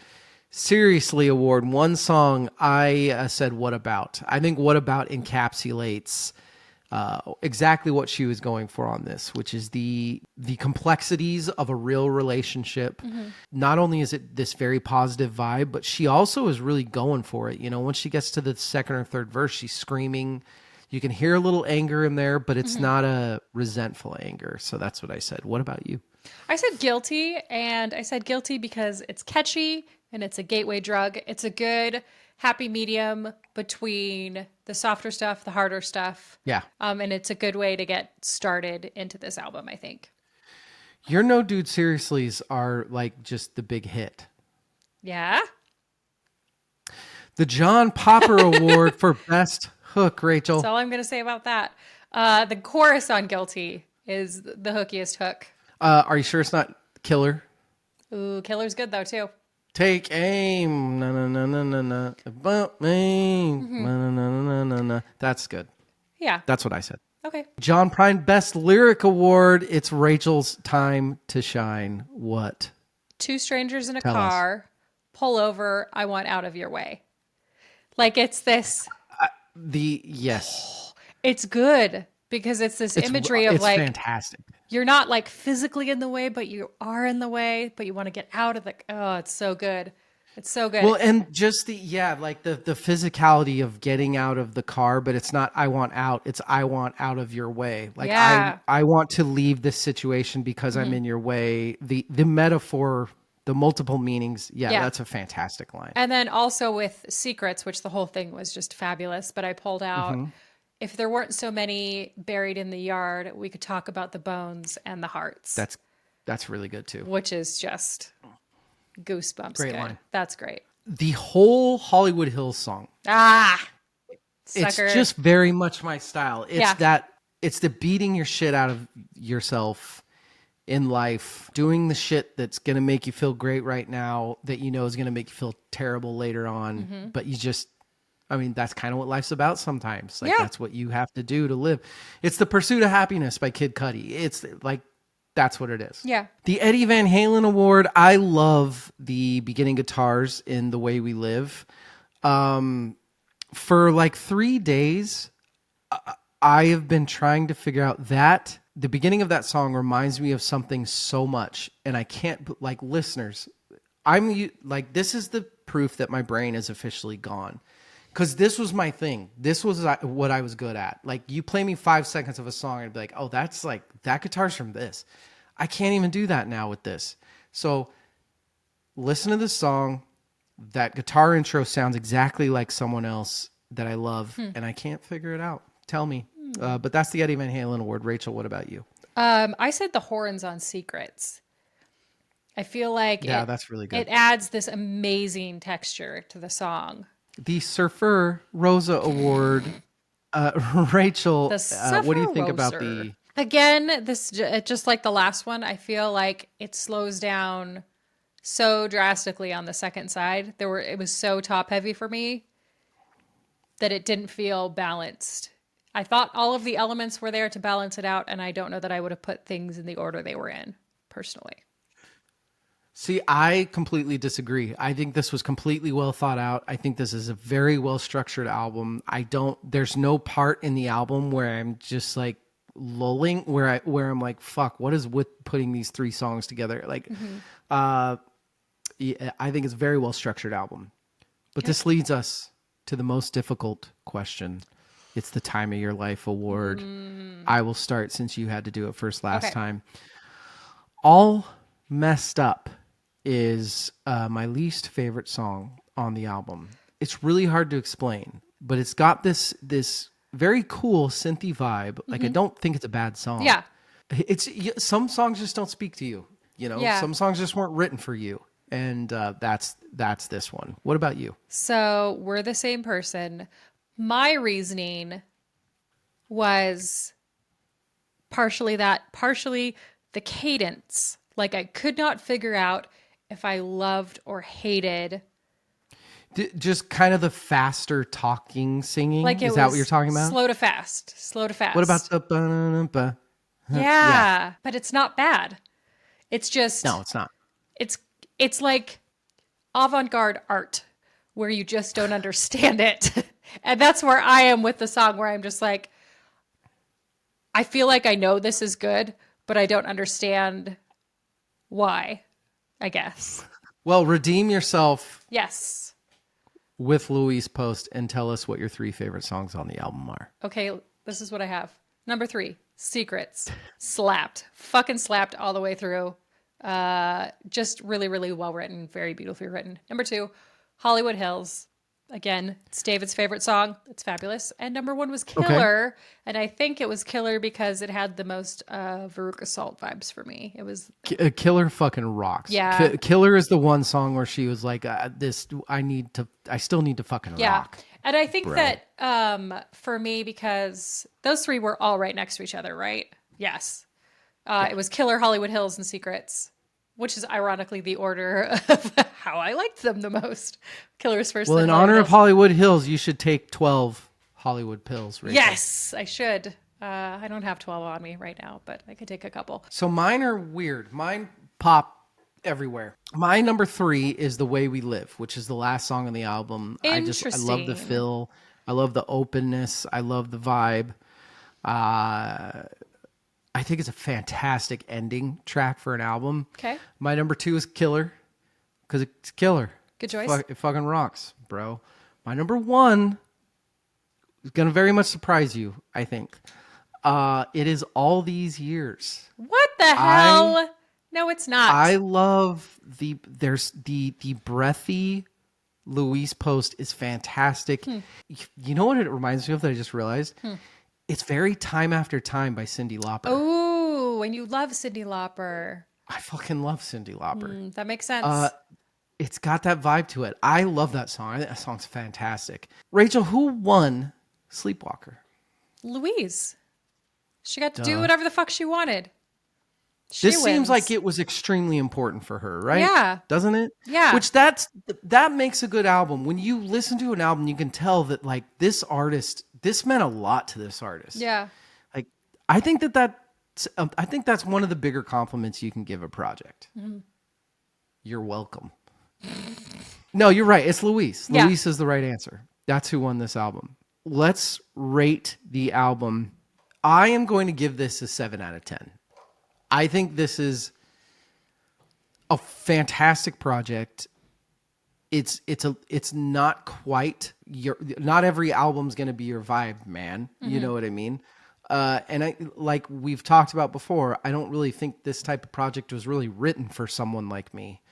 Seriously, award one song. I said, "What about?" I think "What about" encapsulates exactly what she was going for on this, which is the complexities of a real relationship. Not only is it this very positive vibe, but she also is really going for it. You know, once she gets to the second or third verse, she's screaming. You can hear a little anger in there, but it's not a resentful anger. So that's what I said. What about you? I said guilty, and I said guilty because it's catchy and it's a gateway drug. It's a good happy medium between the softer stuff, the harder stuff. Yeah. And it's a good way to get started into this album, I think. Your No Dude Seriouslys are like just the big hit. Yeah. The John Popper Award for Best Hook, Rachel. That's all I'm going to say about that. The chorus on Guilty is the hookiest hook. Are you sure it's not Killer? Ooh, Killer's good though too. Take aim, na na na na na na, about me, na na na na na na. That's good. Yeah. That's what I said. Okay. John Prine Best Lyric Award. It's Rachel's time to shine. What? Two strangers in a Tell us. car, pull over, I want out of your way. Like it's this, Yes. it's good because it's this imagery of it's like, fantastic. you're not like physically in the way, but you are in the way, but you want to get out of the, oh, it's so good. It's so good. Well, and just the physicality of getting out of the car, but it's not I want out, it's I want out of your way. Like Yeah. I want to leave this situation because I'm in your way. The metaphor, the multiple meanings, Yeah. that's a fantastic line. And then also with Secrets, which the whole thing was just fabulous, but I pulled out, if there weren't so many buried in the yard, we could talk about the bones and the hearts. That's really good too. Which is just goosebumps. Great good. line. That's great. The whole Hollywood Hills song. Ah, sucker. It's just very much my style. It's Yeah. it's the beating your shit out of yourself in life, doing the shit that's going to make you feel great right now that you know is going to make you feel terrible later on, but you just that's kind of what life's about sometimes. Like that's what you have to do to live. It's The Pursuit of Happiness by Kid Cudi. It's like that's what it is. Yeah. The Eddie Van Halen Award. I love the beginning guitars in The Way We Live. For like 3 days, I have been trying to figure out that the beginning of that song reminds me of something so much, and I can't, like, listeners, this is the proof that my brain is officially gone. Because this was my thing. This was what I was good at. Like, you play me 5 seconds of a song, and I'd be like, oh, that's like, that guitar's from this. I can't even do that now with this. So listen to this song. That guitar intro sounds exactly like someone else that I love, and I can't figure it out. Tell me. But that's the Eddie Van Halen Award. Rachel, what about you? I said the horns on Secrets. I feel like that's really good. It adds this amazing texture to the song. The Surfer Rosa Award. Rachel, what do you think about the... Again, this just like the last one, I feel like it slows down so drastically on the second side. It was so top heavy for me that it didn't feel balanced. I thought all of the elements were there to balance it out, and I don't know that I would have put things in the order they were in, personally. See, I completely disagree. I think this was completely well thought out. I think this is a very well structured album. There's no part in the album where I'm just like lulling, where I'm like, fuck, what is with putting these 3 songs together? Like, I think it's a very well structured album. But this leads us to the most difficult question. It's the Time of Your Life Award. I will start since you had to do it first last time. All Messed Up is my least favorite song on the album. It's really hard to explain, but it's got this very cool synthy vibe. Like, I don't think it's a bad song. Yeah. It's some songs just don't speak to you. You know, Yeah. some songs just weren't written for you. And that's this one. What about you? So we're the same person. My reasoning was partially that, partially the cadence. Like, I could not figure out if I loved or hated Just kind of the faster talking singing. Like it Is was that what you're talking about? slow to fast. Slow to fast. What about the ba-da-da-ba? Yeah, but it's not bad. It's just No, it's not. it's it's like avant-garde art where you just don't understand it. And that's where I am with the song, where I'm just like, I feel like I know this is good, but I don't understand why, I guess. Well, redeem yourself Yes. with Louise Post and tell us what your 3 favorite songs on the album are. Okay, this is what I have. Number 3, Secrets. Slapped. Fucking slapped all the way through. Just really, really well written. Very beautifully written. Number 2, Hollywood Hills. Again, it's David's favorite song. It's fabulous. And number 1 was Killer. Okay. And I think it was Killer because it had the most Veruca Salt vibes for me. It was... Killer fucking rocks. Yeah. Killer is the one song where she was like, I still need to fucking rock. And I think that for me, because those 3 were all right next to each other, right? Yes. It was Killer, Hollywood Hills, and Secrets, which is ironically the order of how I liked them the most. Killer's first. Well, in honor of Hollywood Hills, you should take 12 Hollywood pills. Rachel. Yes, I should. I don't have 12 on me right now, but I could take a couple. So mine are weird. Mine pop everywhere. My number 3 is The Way We Live, which is the last song on the album. I love the feel. I love the openness. I love the vibe. I think it's a fantastic ending track for an album. Okay. My number 2 is Killer, because it's Killer. Good choice. It fucking rocks, bro. My number 1 is going to very much surprise you, I think. It is All These Years. What the hell? No, it's not. I love the breathy Louise Post is fantastic. You know what it reminds me of that I just realized? It's very Time After Time by Cyndi Lauper. Oh, and you love Cyndi Lauper. I fucking love Cyndi Lauper. That makes sense. It's got that vibe to it. I love that song. I think that song's fantastic. Rachel, who won Sleepwalker? Louise. She got to do whatever the fuck she wanted. This seems like it was extremely important for her, right? Yeah. Doesn't it? Yeah. That makes a good album. When you listen to an album, you can tell that like this meant a lot to this artist. Yeah. Like I think that's one of the bigger compliments you can give a project. Mm-hmm. You're welcome. No, you're right. It's Louise. Yeah. Louise is the right answer. That's who won this album. Let's rate the album. I am going to give this a 7 out of 10. I think this is a fantastic project. It's not quite not every album's going to be your vibe, man. Mm-hmm. You know what I mean? And like we've talked about before, I don't really think this type of project was really written for someone like me.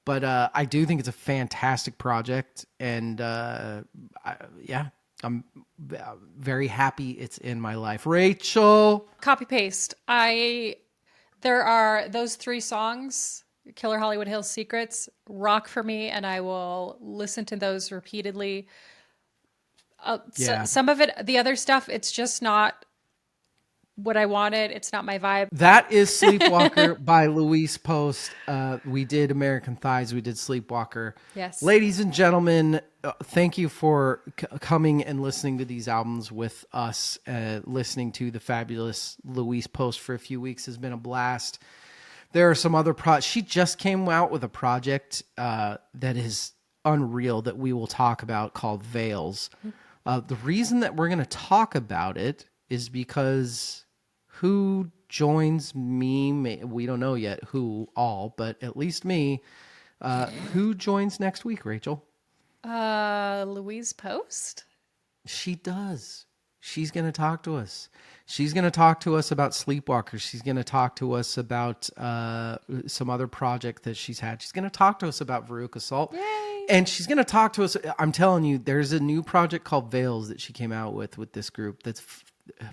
But I do think it's a fantastic project, and I'm very happy it's in my life. Rachel, copy paste. There are those 3 songs, Killer, Hollywood Hills, Secrets, rock for me, and I will listen to those repeatedly. Some of it, the other stuff, it's just not what I wanted. It's not my vibe. That is Sleepwalker by Louise Post. We did American Thighs. We did Sleepwalker. Yes. Ladies and gentlemen, thank you for coming and listening to these albums with us. Listening to the fabulous Louise Post for a few weeks has been a blast. There are some other she just came out with a project that is unreal that we will talk about called Veils. The reason that we're going to talk about it is because who joins me, we don't know yet who all, but at least me, who joins next week, Rachel? Louise Post? She does. She's going to talk to us. She's going to talk to us about Sleepwalker. She's going to talk to us about some other project that she's had. She's going to talk to us about Veruca Salt. Yay! And she's going to talk to us. I'm telling you, there's a new project called Veils that she came out with this group.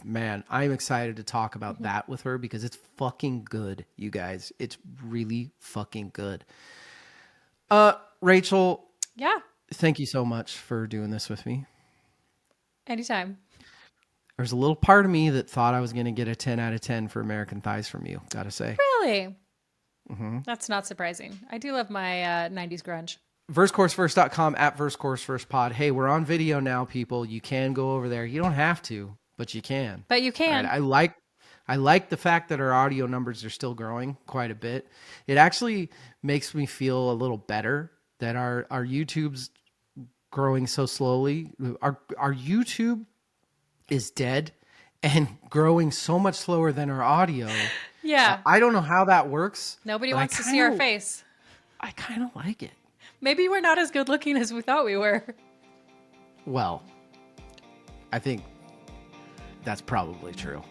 Man, I'm excited to talk about that with her because it's fucking good, you guys. It's really fucking good. Rachel. Yeah. Thank you so much for doing this with me. Anytime. There's a little part of me that thought I was going to get a 10 out of 10 for American Thighs from you, gotta say. Really? Mm-hmm. That's not surprising. I do love my 90s grunge. VerseCourseFirst.com at VerseCourseFirstPod. Hey, we're on video now, people. You can go over there. You don't have to, but you can. But you can. All right? I like the fact that our audio numbers are still growing quite a bit. It actually makes me feel a little better that our YouTube's growing so slowly. Our YouTube is dead and growing so much slower than our audio. Yeah. I don't know how that works. Nobody but wants to see our face. I kind of like it. Maybe we're not as good looking as we thought we were. Well, I think that's probably true.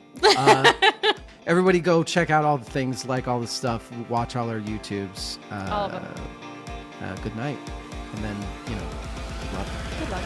Everybody go check out all the things, like all the stuff, watch all our YouTubes. All of them. Good night. And then, good luck. Good luck.